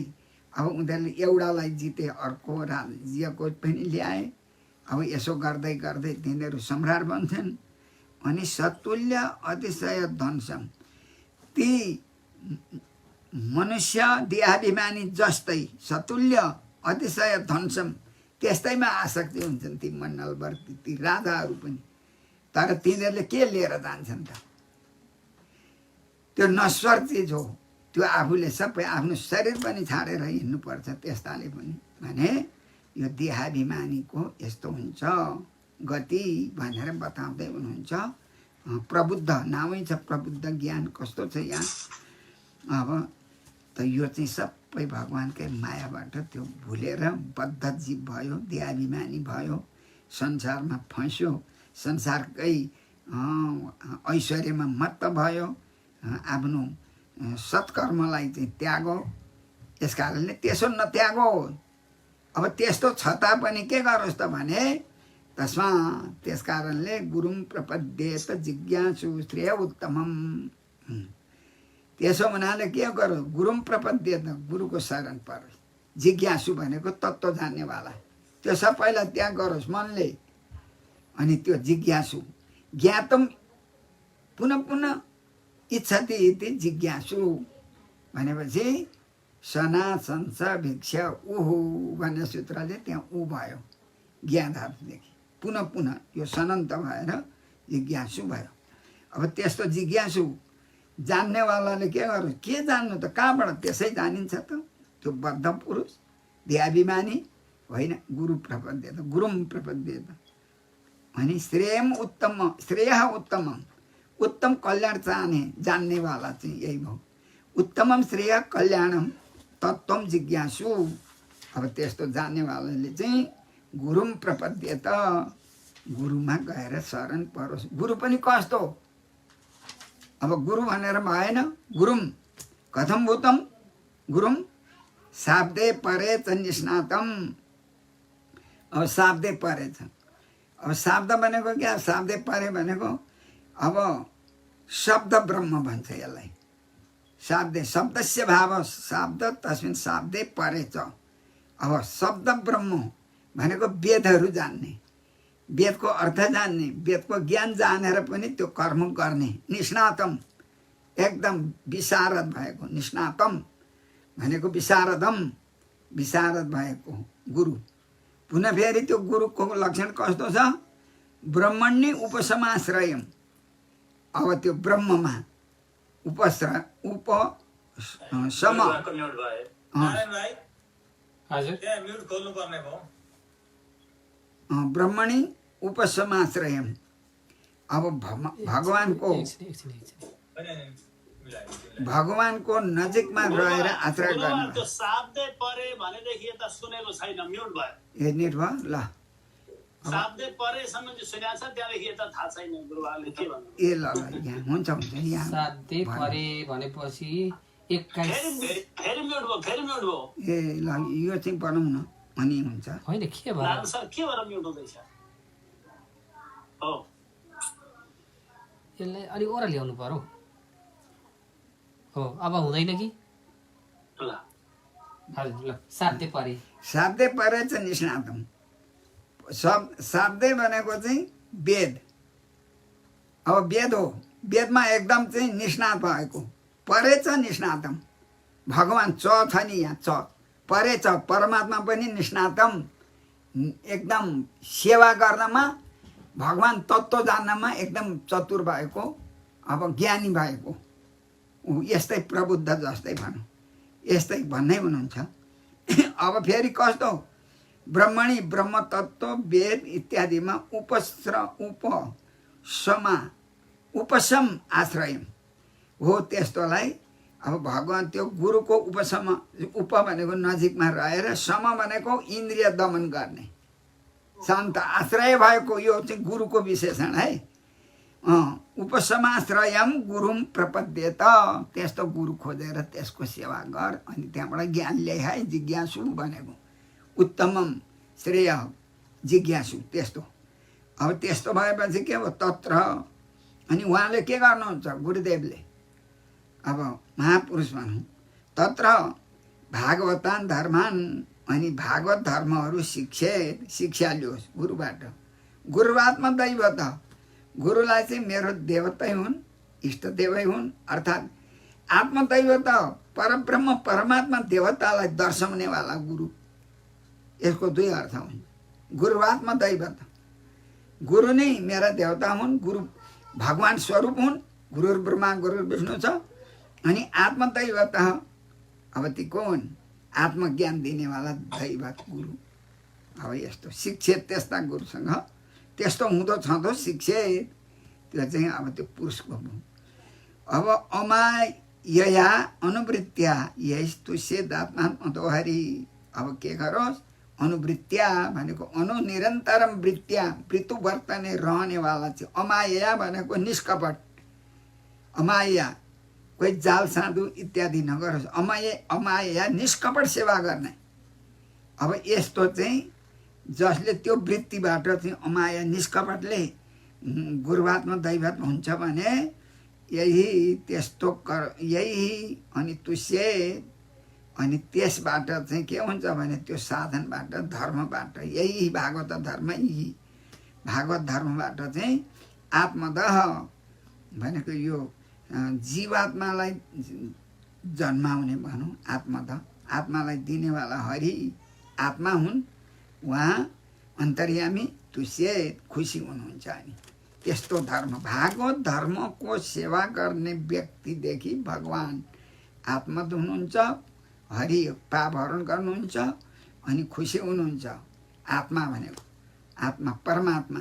अब उनीहरूले एउटालाई जिते, अर्को राज्यको पनि ल्याए। अब यसो गर्दै गर्दै तिनीहरू सम्राट बन्छन्। अनि सतुल्य अतिशय ध्वंसम, ती मनुष्य देहाभिमानी जस्तै सतुल्य अतिशय ध्वंसम, त्यस्तैमा आसक्ति हुन्छन् ती मण्डलवर्ती, ती राजाहरू पनि। तर तिनीहरूले के लिएर जान्छन् त? त्यो नश्वर चिज हो, त्यो आफूले सबै आफ्नो शरीर पनि छाडेर हिँड्नुपर्छ त्यस्ताले पनि। भने यो देहाभिमानीको यस्तो हुन्छ गति भनेर बताउँदै हुनुहुन्छ। प्रबुद्ध नामै छ, प्रबुद्ध ज्ञान कस्तो छ यहाँ। अब त यो चाहिँ सबै भगवान्कै मायाबाट त्यो भुलेर बद्ध जीव भयो, देहाभिमानी भयो, संसारमा फस्यो, संसारकै ऐश्वर्यमा मत्त भयो, आफ्नो सत्कर्मलाई चाहिँ त्यागो। यस कारणले त्यसो नत्यागो। अब त्यस्तो छ तापनि के गरोस् त भने, तस्मा त्यस कारणले गुरुङ प्रपद्येत जिज्ञासु श्रेय उत्तमम। त्यसो हुनाले के गरोस्? गुरुङ प्रपद्येत, गुरुको शरण परोस्। जिज्ञासु भनेको तत्त्व जान्नेवाला, त्यो सबैलाई त्याग गरोस् मनले। अनि त्यो जिज्ञासु, ज्ञातम पुनः पुनः इच्छति इति जिज्ञासु भनेपछि सना संस भिक्ष उहु भन्ने सूत्रले त्यहाँ ऊ भयो ज्ञाधारदेखि। पुनः पुनः यो सनन्त भएर जिज्ञासु भयो। अब त्यस्तो जिज्ञासु जान्नेवालाले के गर्नु? के जान्नु त? कहाँबाट त्यसै जानिन्छ त? त्यो बद्ध पुरुष देहाभिमानी होइन, गुरु प्रपद्येत, गुरुम प्रपद्येत। अनि श्रेयम उत्तम, श्रेय उत्तम, उत्तम कल्याण चाहने जान्नेवाला चाहिँ यही भयो। उत्तमम श्रेय कल्याणम तत्त्वम जिज्ञासु। अब त्यस्तो जान्नेवालाले चाहिँ गुरुम प्रपद्येत, गुरुमा गएर शरण परोस्। गुरु पनि कस्तो? अब गुरु भनेर भएन, गुरुम कथम भूतम गुरुम शाब्दे परे च निष्णातम। अब शाब्दे परे छ। अब शाब्द भनेको क्या? शाब्दे परे भनेको अब शब्द ब्रह्म भन्छ यसलाई। शाब्दे शब्दस्य भाव शब्द तस्मिन् शाब्दे परे च। अब शब्द ब्रह्म भनेको वेदहरू जान्ने, वेदको अर्थ जान्ने, वेदको ज्ञान जानेर पनि त्यो कर्म गर्ने निष्णातम, एकदम विशारद भएको। निष्णातम भनेको विशारदम, विशारद भएको गुरु। पुनः फेरि त्यो गुरुको लक्षण कस्तो छ? ब्रह्मण्य उपसमाश्रयम। अब त्यो ब्रह्ममा उपसम ब्रह्मणी उपसमाश्रयम। अब भगवानको नजिकमा रहेर आश्रय गर्नु। त्यो शाब्दै परे भनेदेखि यता सुनेको छैन, म्युट भयो। ए निट भयो ल। शाब्दै परेसम्म चाहिँ सुनेको छ, त्यहाँदेखि यता थाहा छैन गुरुबाले के भन्नु। ए ल ल यहाँ हुन्छ यहाँ शाब्दै परे भनेपछि 21 फेरि म्युट भयो, फेरि म्युट भयो। ए ल यो चाहिँ बनाउन अनि हुन्छ। होइन के भयो नारायण सर के भएर म्युट हुँदैछ? हो यसलाई अलि ओरा ल्याउनु पर्यो। हो अब हुँदैन कि? ल हजुर ल शाब्दै परे। शाब्दै परे चाहिँ निष्णातम। शाब्दै भनेको चाहिँ वेद। अब वेद हो, वेदमा एकदम चाहिँ निष्णात भएको। परे छ निष्णातम। भगवान च छ नि यहाँ, च परे छ। परमात्मा पनि निष्णातम, एकदम सेवा गर्नमा, भगवान तत्त्व जान्नमा एकदम चतुर भएको, अब ज्ञानी भएको। यस्तै प्रबुद्ध जस्तै भनौँ, यस्तै भन्नै हुनुहुन्छ। अब फेरि कस्तो? ब्रह्मणी ब्रह्म तत्त्व वेद इत्यादिमा उपशम आश्रय हो। त्यस्तोलाई अब भगवान त्यो गुरुको उपसम, उप भनेको नजिकमा रहेर, सम भनेको इन्द्रिय दमन गर्ने, शान्त आश्रय भएको। यो चाहिँ गुरुको विशेषण है। उपसमाश्रयम गुरुम प्रपद्येत। त्यस्तो गुरु खोजेर त्यसको सेवा गर, अनि त्यहाँबाट ज्ञान ल्याइ है। जिज्ञासु भनेको उत्तमम श्रेय जिज्ञासु, त्यस्तो। अब त्यस्तो भएपछि के हो? तत्र अनि उहाँले के गर्नुहुन्छ? गुरुदेवले अब महापुरुष भनौँ, तत्र भागवतान धर्मान, अनि भागवत धर्महरू शिक्षा लियोस् गुरुबाट। गुरुवात्मा दैवत, गुरुलाई चाहिँ मेरो देवतै हुन्, इष्टदेवै हुन्। अर्थात् आत्मदैवत परब्रह्म परमात्मा देवतालाई दर्शाउनेवाला गुरु। यसको दुई अर्थ हुन्छ। गुरुवात्मा दैवत, गुरु नै मेरा देवता हुन्, गुरु भगवान स्वरूप हुन्। गुरु ब्रह्मा गुरु विष्णु छ। अनि आत्मदैवत अब ती को हुन्? आत्मज्ञान दिनेवाला दैवत गुरु। अब यस्तो शिक्षित त्यस्ता गुरुसँग त्यस्तो हुँदो छँदो शिक्षित, त्यो चाहिँ अब त्यो पुरुषको भयो। अब अमायया अनुवृत्त्या यस्तुष्येदात्मात्मदोहरि। अब के गरोस्? अनुवृत्त्या भनेको निरन्तरम वृत्त्या, वृत्तु वर्तने रहनेवाला चाहिँ। अमायया भनेको निष्कपट। अमाया कोही जाल साधु इत्यादि नगरोस्। अमाया निष्कपट सेवा गर्ने। अब यस्तो चाहिँ जसले त्यो वृत्तिबाट चाहिँ अमाया निष्कपटले गुरुवात्मा दैवत हुन्छ भने यही त्यस्तो यही अनि तुष्य, अनि त्यसबाट चाहिँ के हुन्छ भने त्यो साधनबाट धर्मबाट, यही भागवत धर्म, यही भागवत धर्मबाट चाहिँ आत्मदह भनेको यो जीवात्मालाई जन्माउने भनौँ। आत्मदह आत्मालाई दिनेवाला हरि आत्मा हुन्। उहाँ अन्तर्यामी तुष्य खुसी हुनुहुन्छ। अनि त्यस्तो धर्म, भागवत धर्मको सेवा गर्ने व्यक्तिदेखि भगवान आत्मद हुनुहुन्छ, हरि पापहरण गर्नुहुन्छ, अनि खुसी हुनुहुन्छ। आत्मा भनेको आत्मा परमात्मा।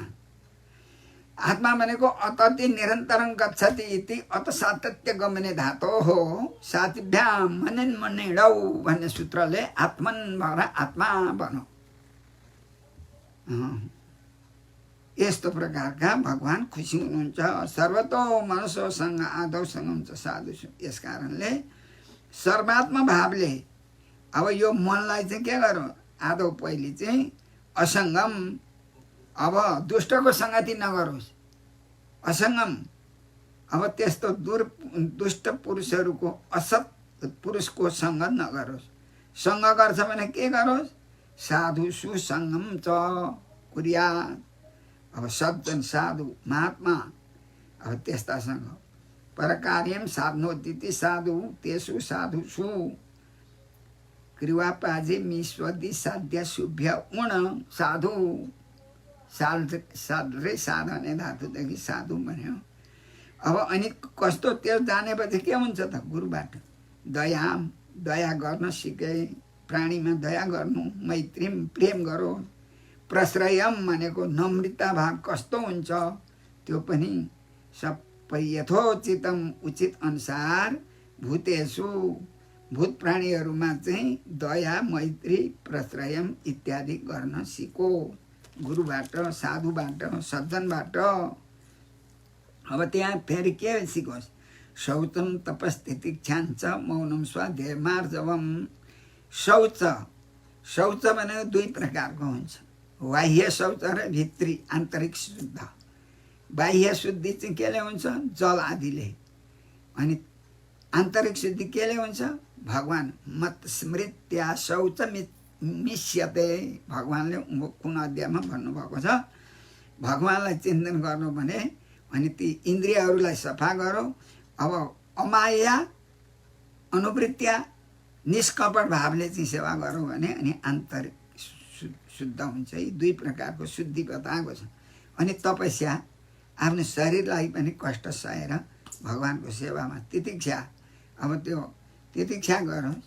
आत्मा भनेको अतति निरन्तरं गच्छति इति अत सातत्य गमने धातो हो। सातिभ्याम मनेन मनेडौ भन्ने सूत्रले आत्मन भएर आत्मा भनौँ। यस्तो प्रकारका भगवान खुसी हुनुहुन्छ। सर्वतो मनुष्यसँग आदौसँग हुन्छ साधु। यस कारणले सर्वात्मा भावले अब यो मनलाई चाहिँ के गरौँ? आदौ पहिले चाहिँ असङ्गम, अब दुष्टको सङ्गति नगरोस्। असङ्गम अब त्यस्तो दुष्ट पुरुषहरूको असत पुरुषको सङ्ग नगरोस्। सङ्ग गर्छ भने के गरोस्? साधु सुसङ्गम च कुर्यात्। अब सज्जन साधु महात्मा अब त्यस्तासँग परकार्यम साधनोदिति साधु तेसु साधु सु कृवापाजे मिस्वदि साध्य शुभ्य उण साधु साध्रे साधने धातुदेखि साधु भन्यो। अब अनि कस्तो त्यो जानेपछि के हुन्छ त? गुरुबाट दया गर्न सिके, प्राणीमा दया गर्नु, मैत्रीम प्रेम गरो, प्रश्रयम भनेको नम्रता भाव कस्तो हुन्छ त्यो पनि सबै यथोचितम उचित अनुसार भूतेषु भूत प्राणीहरूमा चाहिँ दया मैत्री प्रश्रयम इत्यादि गर्न सिको गुरुबाट साधुबाट सज्जनबाट। अब त्यहाँ फेरि के सिकोस्? शौचम तपस्थितिक्षाञ्च मौनम स्वाध्याय मार्जवम। शौच भनेको दुई प्रकारको हुन्छ, बाह्य शौच र भित्री आन्तरिक शुद्ध। बाह्य शुद्धि चाहिँ केले हुन्छ? जल आदिले। अनि आन्तरिक शुद्धि केले हुन्छ? भगवान मत स्मृत्या शौच मिष्यते। भगवानले कुन अध्यायमा भन्नुभएको छ? भगवानलाई चिन्तन गर्नु भने अनि ती इन्द्रियहरूलाई सफा गरौ। अब अमाया अनुवृत्तिया निष्कपट भावले चाहिँ सेवा गरौँ भने अनि आन्तरिक शुद्ध हुन्छ। यी दुई प्रकारको शुद्धि बताएको छ। अनि तपस्या आफ्नो शरीरलाई पनि कष्ट सहेर भगवानको सेवामा तितिक्षा। अब त्यो तितिक्षा गरोस्।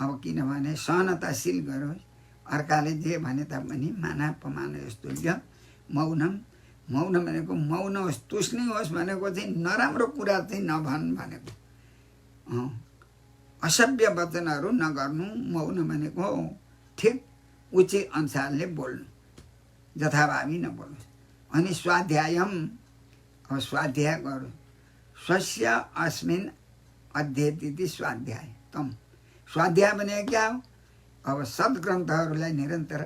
अब किनभने सहनताशील गरोस्। अर्काले जे भने तापनि मानापमान यस्तुल्य मौनम। मौन भनेको मौन होस्, तुष्णी होस् भनेको चाहिँ नराम्रो कुरा चाहिँ नभन् भनेको। असभ्य वचनहरू नगर्नु। मौन भनेको ठिक उचित अनुसारले बोल्नु, जथाभावी नबोल्नु। अनि स्वाध्यायम। अब स्वाध्याय गरौँ। स्वस्य अस्मिन् अध्येति स्वाध्याय तम। स्वाध्याय भने क्या हो? अब सद्ग्रन्थहरूलाई निरन्तर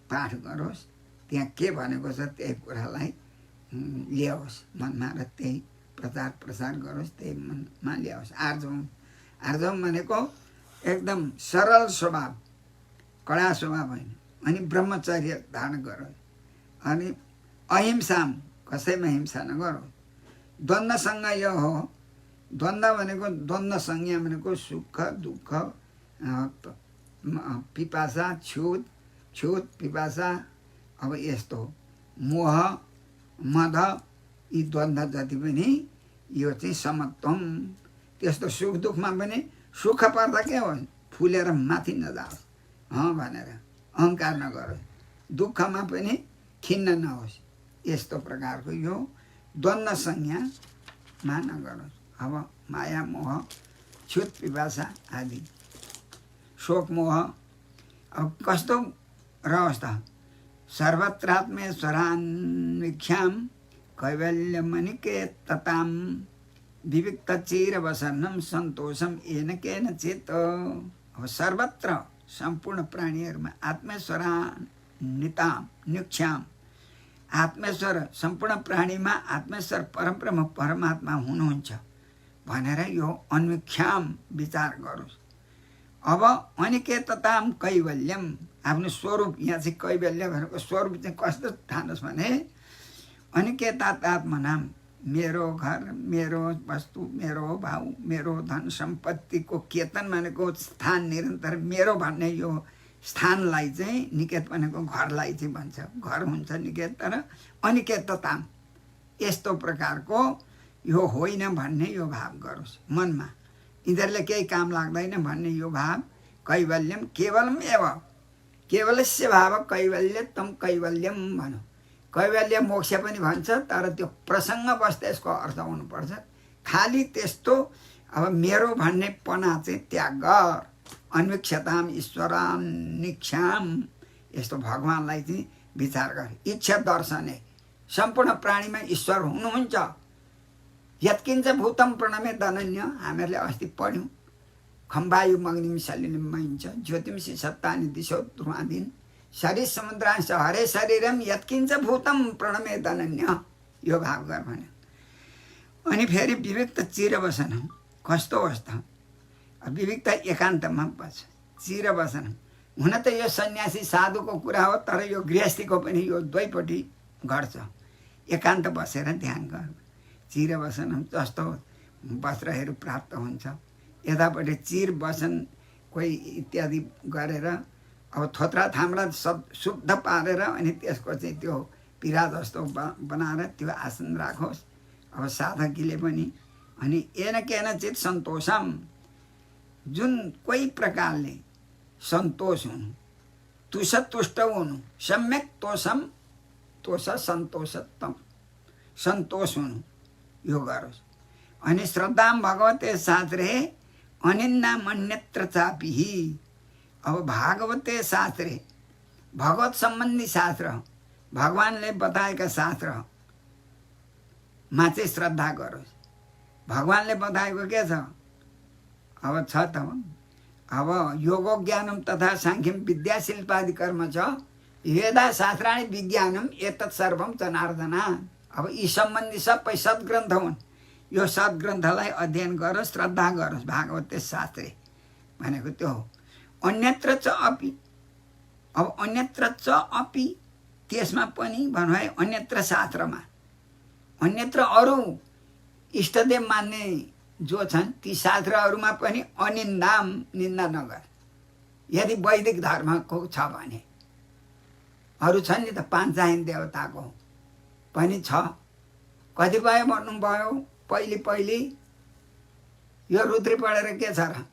पाठ गरोस्। त्यहाँ के भनेको छ त्यही कुरालाई ल्याओस् मनमा र त्यही प्रचार प्रसार गरोस्, त्यही मनमा ल्याओस्। आर्जवम भनेको एकदम सरल स्वभाव, कडा स्वभाव होइन। अनि ब्रह्मचर्य धारण गरोस्। अनि अहिंसाम, कसैमा हिंसा नगरोस्। द्वन्द्वसँग यो हो। द्वन्द्व भनेको द्वन्द्व संज्ञा भनेको सुख दुःख, पिपासा, छुत पिपासा। अब यस्तो मोह मद यी द्वन्द्व जति पनि यो चाहिँ समत्वम। त्यस्तो सुख दुःखमा पनि सुख पर्दा के हो? फुलेर माथि नजाओस् भनेर अहङ्कार नगरोस्। दुःखमा पनि खिन्न नहोस्। यस्तो प्रकारको यो द्वन्द्व संज्ञामा नगरोस्। अब माया मोह छुत पिपासा आदि शोक मोह। अब कस्तो रहोस् त? सर्वत्रात्मेश्वरान्वीक्षां कैवल्यमनिकेततां विविक्तचिरवसन्नं सन्तोषं येन केनचित्। अब सर्वत्र सम्पूर्ण प्राणीहरूमा आत्मेश्वरान्वितां निक्षां, आत्मेश्वर सम्पूर्ण प्राणीमा आत्मेश्वर परब्रह्म परमात्मा हुनुहुन्छ भनेर यो अन्वीक्षां विचार गरोस्। अब अनिकेतताम कैवल्यम, आफ्नो स्वरूप। यहाँ चाहिँ कैवल्य भनेको स्वरूप चाहिँ कस्तो ठानोस् भने अनिकेतात्मनाम, मेरो घर, मेरो वस्तु, मेरो भाउ, मेरो धन सम्पत्तिको केतन भनेको स्थान निरन्तर मेरो भन्ने यो स्थानलाई चाहिँ निकेत भनेको घरलाई चाहिँ भन्छ। घर हुन्छ निकेत, तर अनिकेतताम यस्तो प्रकारको यो होइन भन्ने यो भाव गरोस् मनमा। यिनीहरूले केही काम लाग्दैन भन्ने यो भाव। कैवल्यम केवलम एव, केवलस्य भाव कैवल्य तम कैवल्यम भनौँ। कैवल्य मोक्ष पनि भन्छ, तर त्यो प्रसङ्गवश त्यसको अर्थ हुनुपर्छ। खालि त्यस्तो अब मेरो भन्ने पना चाहिँ त्याग गर। अन्वीक्षताम ईश्वरान्वीक्षाम, यस्तो भगवानलाई चाहिँ विचार गर। इच्छा दर्शने, सम्पूर्ण प्राणीमा ईश्वर हुनुहुन्छ। यत्किञ्च भूतम प्रणमे धनन्य, हामीहरूले अस्ति पढ्यौँ। खम्बायु मग्निम सलिलम महिन्छ ज्योतिमसी सत्तानि दिशो ध्रुवादीन शरीर समुद्रांश हरे शरीरम यत्किञ्च भूतम प्रणमे धनन्य, यो भाव गर भन्यो। अनि फेरि विविक्त चिरवसनम, कस्तो अवस्था, विविक्त एकान्तमा बस्छ, चिरवसनम। हुन त यो सन्यासी साधुको कुरा हो, तर यो गृहस्थीको पनि यो दुवैपट्टि घट्छ। एकान्त बसेर ध्यान गर, चिरवसनम, जस्तो वस्त्रहरू प्राप्त हुन्छ। यतापट्टि चिर वसन कोही इत्यादि गरेर अब थोत्रा थाम्रा सब शुद्ध पारेर अनि त्यसको चाहिँ त्यो पिरा जस्तो बनाएर त्यो आसन राखोस्। अब साधकीले पनि अनि येन केनचित सन्तोषम, जुन कोही प्रकारले सन्तोष हुनु, तुष तुष्ट हुनु, सम्यक तोषम, तोष सन्तोषतम, सन्तोष हुनु यो गरोस्। अनि श्रद्धाम भगवते शास्त्रे अनिन्ना मन्यत्र चापिहि। अब भागवते शास्त्रे, भगवत सम्बन्धी शास्त्र, भगवानले बताएका शास्त्रमा चाहिँ श्रद्धा गरोस्। भगवानले बताएको के छ, अब छ त, अब योगो ज्ञानम तथा साङ्ख्यम विद्या शिल्पादि कर्म छ, वेदा शास्त्राणि विज्ञानम एतत् सर्वम जनार्दन। अब यी सम्बन्धी सबै सद्ग्रन्थ हुन्, यो सद्ग्रन्थलाई अध्ययन गरोस्, श्रद्धा गरोस्। भागवते शास्त्रे भनेको त्यो हो। अन्यत्र च अपि, अब अन्यत्र च अपि, त्यसमा पनि भन्नुभयो अन्यत्र शास्त्रमा, अन्यत्र अरू इष्टदेव मान्ने जो छन् ती शास्त्रहरूमा पनि अनिन्दाम, निन्दा नगर। यदि वैदिक धर्मको छ भने, अरू छन् नि त पाञ्चायन देवताको पनि छ, कतिपय भन्नुभयो पहिले यो रुद्री पढेर के छ र,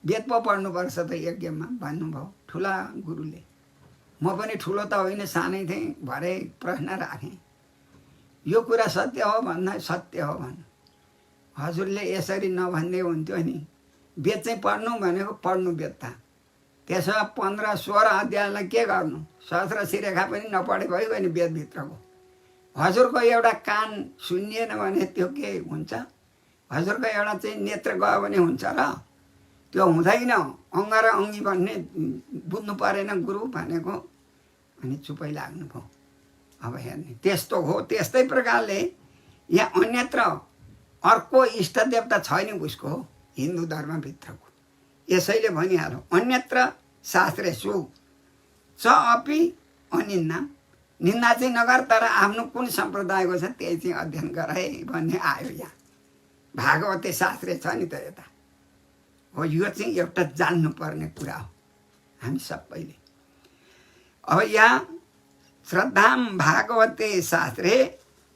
वेद पो पढ्नुपर्छ त यज्ञमा भन्नुभयो ठुला गुरुले। म पनि ठुलो त होइन, सानै थिएँ, भरे प्रश्न राखेँ, यो कुरा सत्य हो भन्दा सत्य हो भन्नु। हजुरले यसरी नभन्दै हुन्थ्यो नि, वेद चाहिँ पढ्नु भनेको पढ्नु वेद त, त्यसो 15-16 अध्यायलाई के गर्नु, सहस्र शिरेखा पनि नपढे भयो नि वेदभित्रको। हजुरको एउटा कान सुनिएन भने त्यो के हुन्छ, हजुरको एउटा चाहिँ नेत्र गयो भने हुन्छ र, त्यो हुँदैन। अङ्ग र अङ्गी भन्ने बुझ्नु परेन गुरु भनेको, अनि चुपै लाग्नुभयो। अब हेर्ने त्यस्तो हो। त्यस्तै प्रकारले यहाँ अन्यत्र अर्को इष्ट देवता छैन उसको, हिन्दू धर्मभित्रको। यसैले भनिहाल्यो अन्यत्र शास्त्रेषु च अपि अनिन्दा, निन्दा चाहिँ नगर, तर आफ्नो कुन सम्प्रदायको छ त्यही चाहिँ अध्ययन गराए भन्ने आयो यहाँ। भागवते शास्त्रे छ नि त यता हो। यो चाहिँ एउटा जान्नुपर्ने कुरा हो हामी सबैले। अब यहाँ श्रद्धाम भागवते शास्त्रे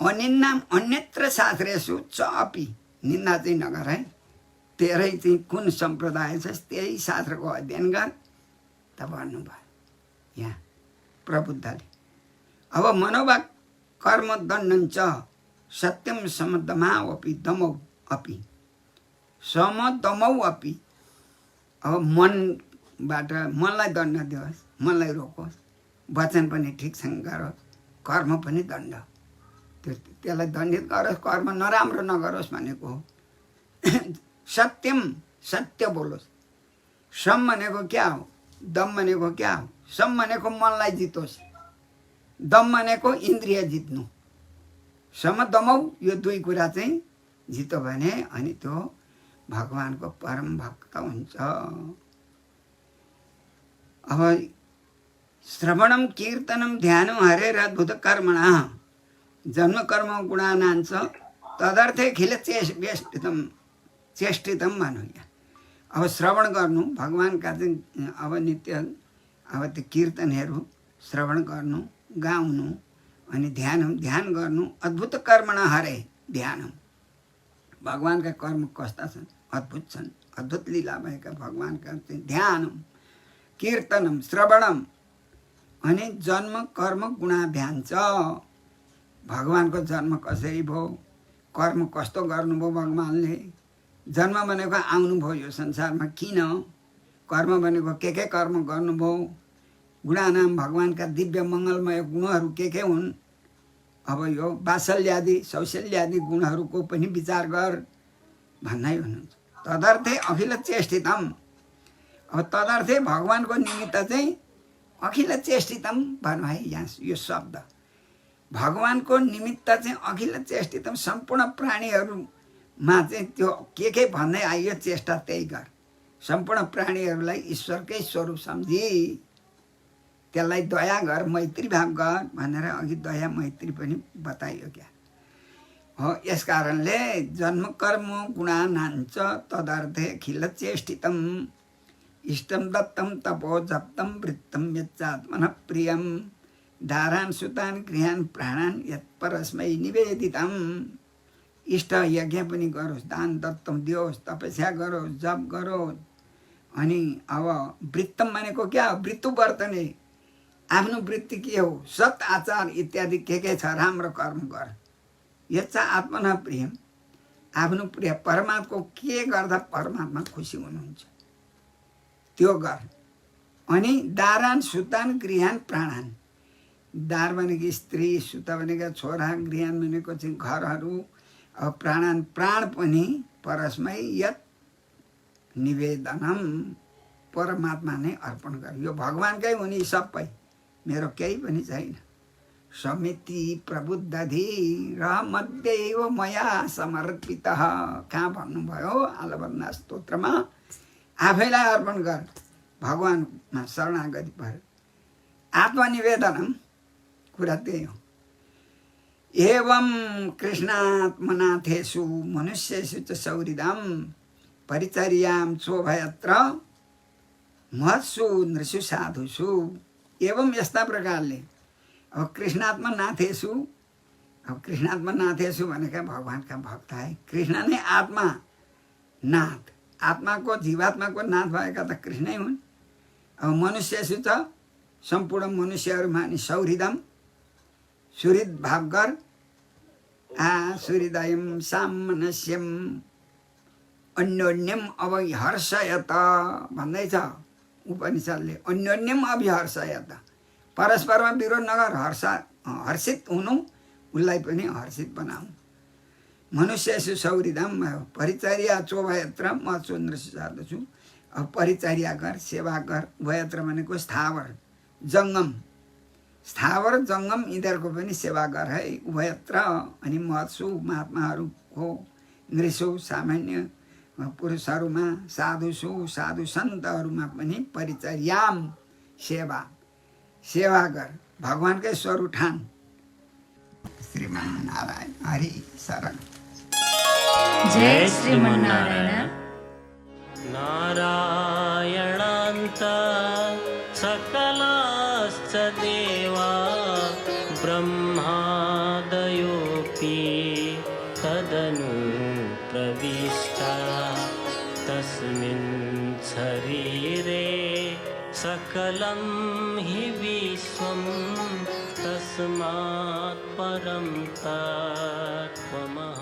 अनिन्दाम अन्यत्र शास्त्रेषु च अपि, निन्दा चाहिँ नगर है, तेरै चाहिँ कुन सम्प्रदाय छ त्यही शास्त्रको अध्ययन गर त भन्नुभयो यहाँ प्रबुद्धले। अब मनोवाक् कर्म दण्डञ्च सत्यम समदमाउ अपि दमौ अपि, समदमौ अपि। अब मनबाट मनलाई दण्ड दियोस्, मनलाई रोकोस्, वचन पनि ठिकसँग गरोस्, कर्म पनि दण्ड, त्यसलाई दण्डित गरोस्, कर्म नराम्रो नगरोस् भनेको हो। सत्यम, सत्य बोलोस्। सम भनेको क्या हो, दम भनेको क्या हो, सम भनेको मनलाई जितोस्, दम भनेको इन्द्रिय जित्नु। सम दमौ, यो दुई कुरा चाहिँ जितो भने अनि त्यो भगवानको परम भक्त हुन्छ। अब श्रवणम कीर्तनम ध्यानम हरेर अद्भुत कर्मणा जन्म कर्म गुणानाञ्च तदर्थे खिल चेष्टितम, चेष्टितम भन्नु यहाँ। अब श्रवण गर्नु भगवानका चाहिँ अब नित्य अब त्यो कीर्तनहरू श्रवण गर्नु, गाउनु, अनि ध्यान गर्नु। अद्भुत कर्मणा हरे ध्यानम, भगवानका कर्म कस्ता छन्, अद्भुत छन्, अद्भुत लीला भएका भगवानका चाहिँ ध्यानम, कीर्तनम, श्रवणम, अनि जन्म कर्म गुणाभ्याम च। भगवानको जन्म कसरी भयो, कर्म कस्तो गर्नुभयो भगवानले, जन्म भनेको आउनुभयो यो संसारमा किन, कर्म भनेको के कर्म गर्नुभयो, गुणानाम भगवानका दिव्य मङ्गलमय गुणहरू के हुन्। अब यो वात्सल्यादि सौशल्यादि गुणहरूको पनि विचार गर भन्नै हुनुहुन्छ। तदर्थे अखिल चेष्टितम, अब तदर्थे भगवानको निमित्त चाहिँ अखिल चेष्टितम भन्नु है यहाँ यो शब्द। भगवानको निमित्त चाहिँ अखिल चेष्टितम सम्पूर्ण प्राणीहरूमा चाहिँ त्यो के भन्दै आइयो चेष्टा त्यही गर। सम्पूर्ण प्राणीहरूलाई ईश्वरकै स्वरूप सम्झी त्यसलाई दया गर, मैत्री भाव गर भनेर अघि दया मैत्री पनि बताइयो क्या हो। यस कारणले जन्म कर्म गुणानाञ्च तदर्थे अखिल चेष्टितम इष्टम दत्तम तपो जप्तम वृत्तम यच्चात्मनः प्रियम दारान सुतान गृहान प्राणान यत्परस्मै निवेदितम। इष्ट यज्ञ पनि गरोस्, दान दत्तम दियोस्, तपस्या गरोस्, जप गरोस्। अनि अब वृत्तम भनेको क्या हो? वृत्तु वर्तने, आफ्नो वृत्ति के हो? सत् आचार इत्यादि के छ राम्रो कर्म गर। यच्चा आत्मना प्रियम, आफ्नो प्रिय परमात्माको के गर्दा परमात्मा खुसी हुनुहुन्छ त्यो गर। अनि दारान सुतान गृहान प्राणान, दार भनेको स्त्री, सुता भनेको छोरा, गृहान भनेको चाहिँ घरहरू, अब प्राणान प्राण पनि परस्मै यत निवेदनम परमात्मा नै अर्पण गर। यो भगवानकै हो नि सबै, मेरो केही पनि छैन। समिति प्रबुद्धधि र मध्यैव मया समर्पित, कहाँ भन्नुभयो आलवन्ना स्तोत्रमा, आफैलाई अर्पण गर, भगवानमा शरणागति भएर। आत्मनिवेदनम कुरा त्यही हो। एवं कृष्णात्मनाथेषु मनुष्येषु च सौहृदम परिचर्यां चोभयत्र महत्सु नृषु साधुषु। एवं यस्ता प्रकारले अब कृष्णात्मा नाथेषु, अब कृष्णात्मा नाथेषु भनेका भगवानका भक्त है। कृष्ण नै आत्मा नाथ, आत्माको जीवात्माको नाथ भएका त कृष्णै हुन्। अब मनुष्येषु त सम्पूर्ण मनुष्यहरूमा नि सौहृदम, सुहृद भाव गर। सुहृदयम सामनस्यम अन्योन्यम अभिहर्षयत भन्दैछ उपनिषदले। अन्योन्यम अभिहर्षयत, परस्परमा विरोध नगर, हर्षित हुनु, उसलाई पनि हर्षित बनाऊ। मनुष्येषु सौहृदम परिचर्या चोभयत्र म चन्द्रसु साधुछु। अब परिचर्या कर, सेवा कर। भयत्र भनेको स्थावर जङ्गम, स्थावर जङ्गम यिनीहरूको पनि सेवा गर है। उभयत्र अनि महत्सु महात्माहरूको, नृषु सामान्य पुरुषहरूमा, साधुषु साधु सन्तहरूमा पनि परिचर्याम सेवा, सेवा गर, भगवानकै स्वरूप ठान। श्रीमन्नारायण हरि शरण। जय श्रीमन्नारायण। नारायणान्त सकलाश्च देवा ब्रह्मादयोऽपि तदनु प्रविष्टा तस्मिन् शरीरे सकलं हि विश्वं तस्मात् परं तत्त्वमः।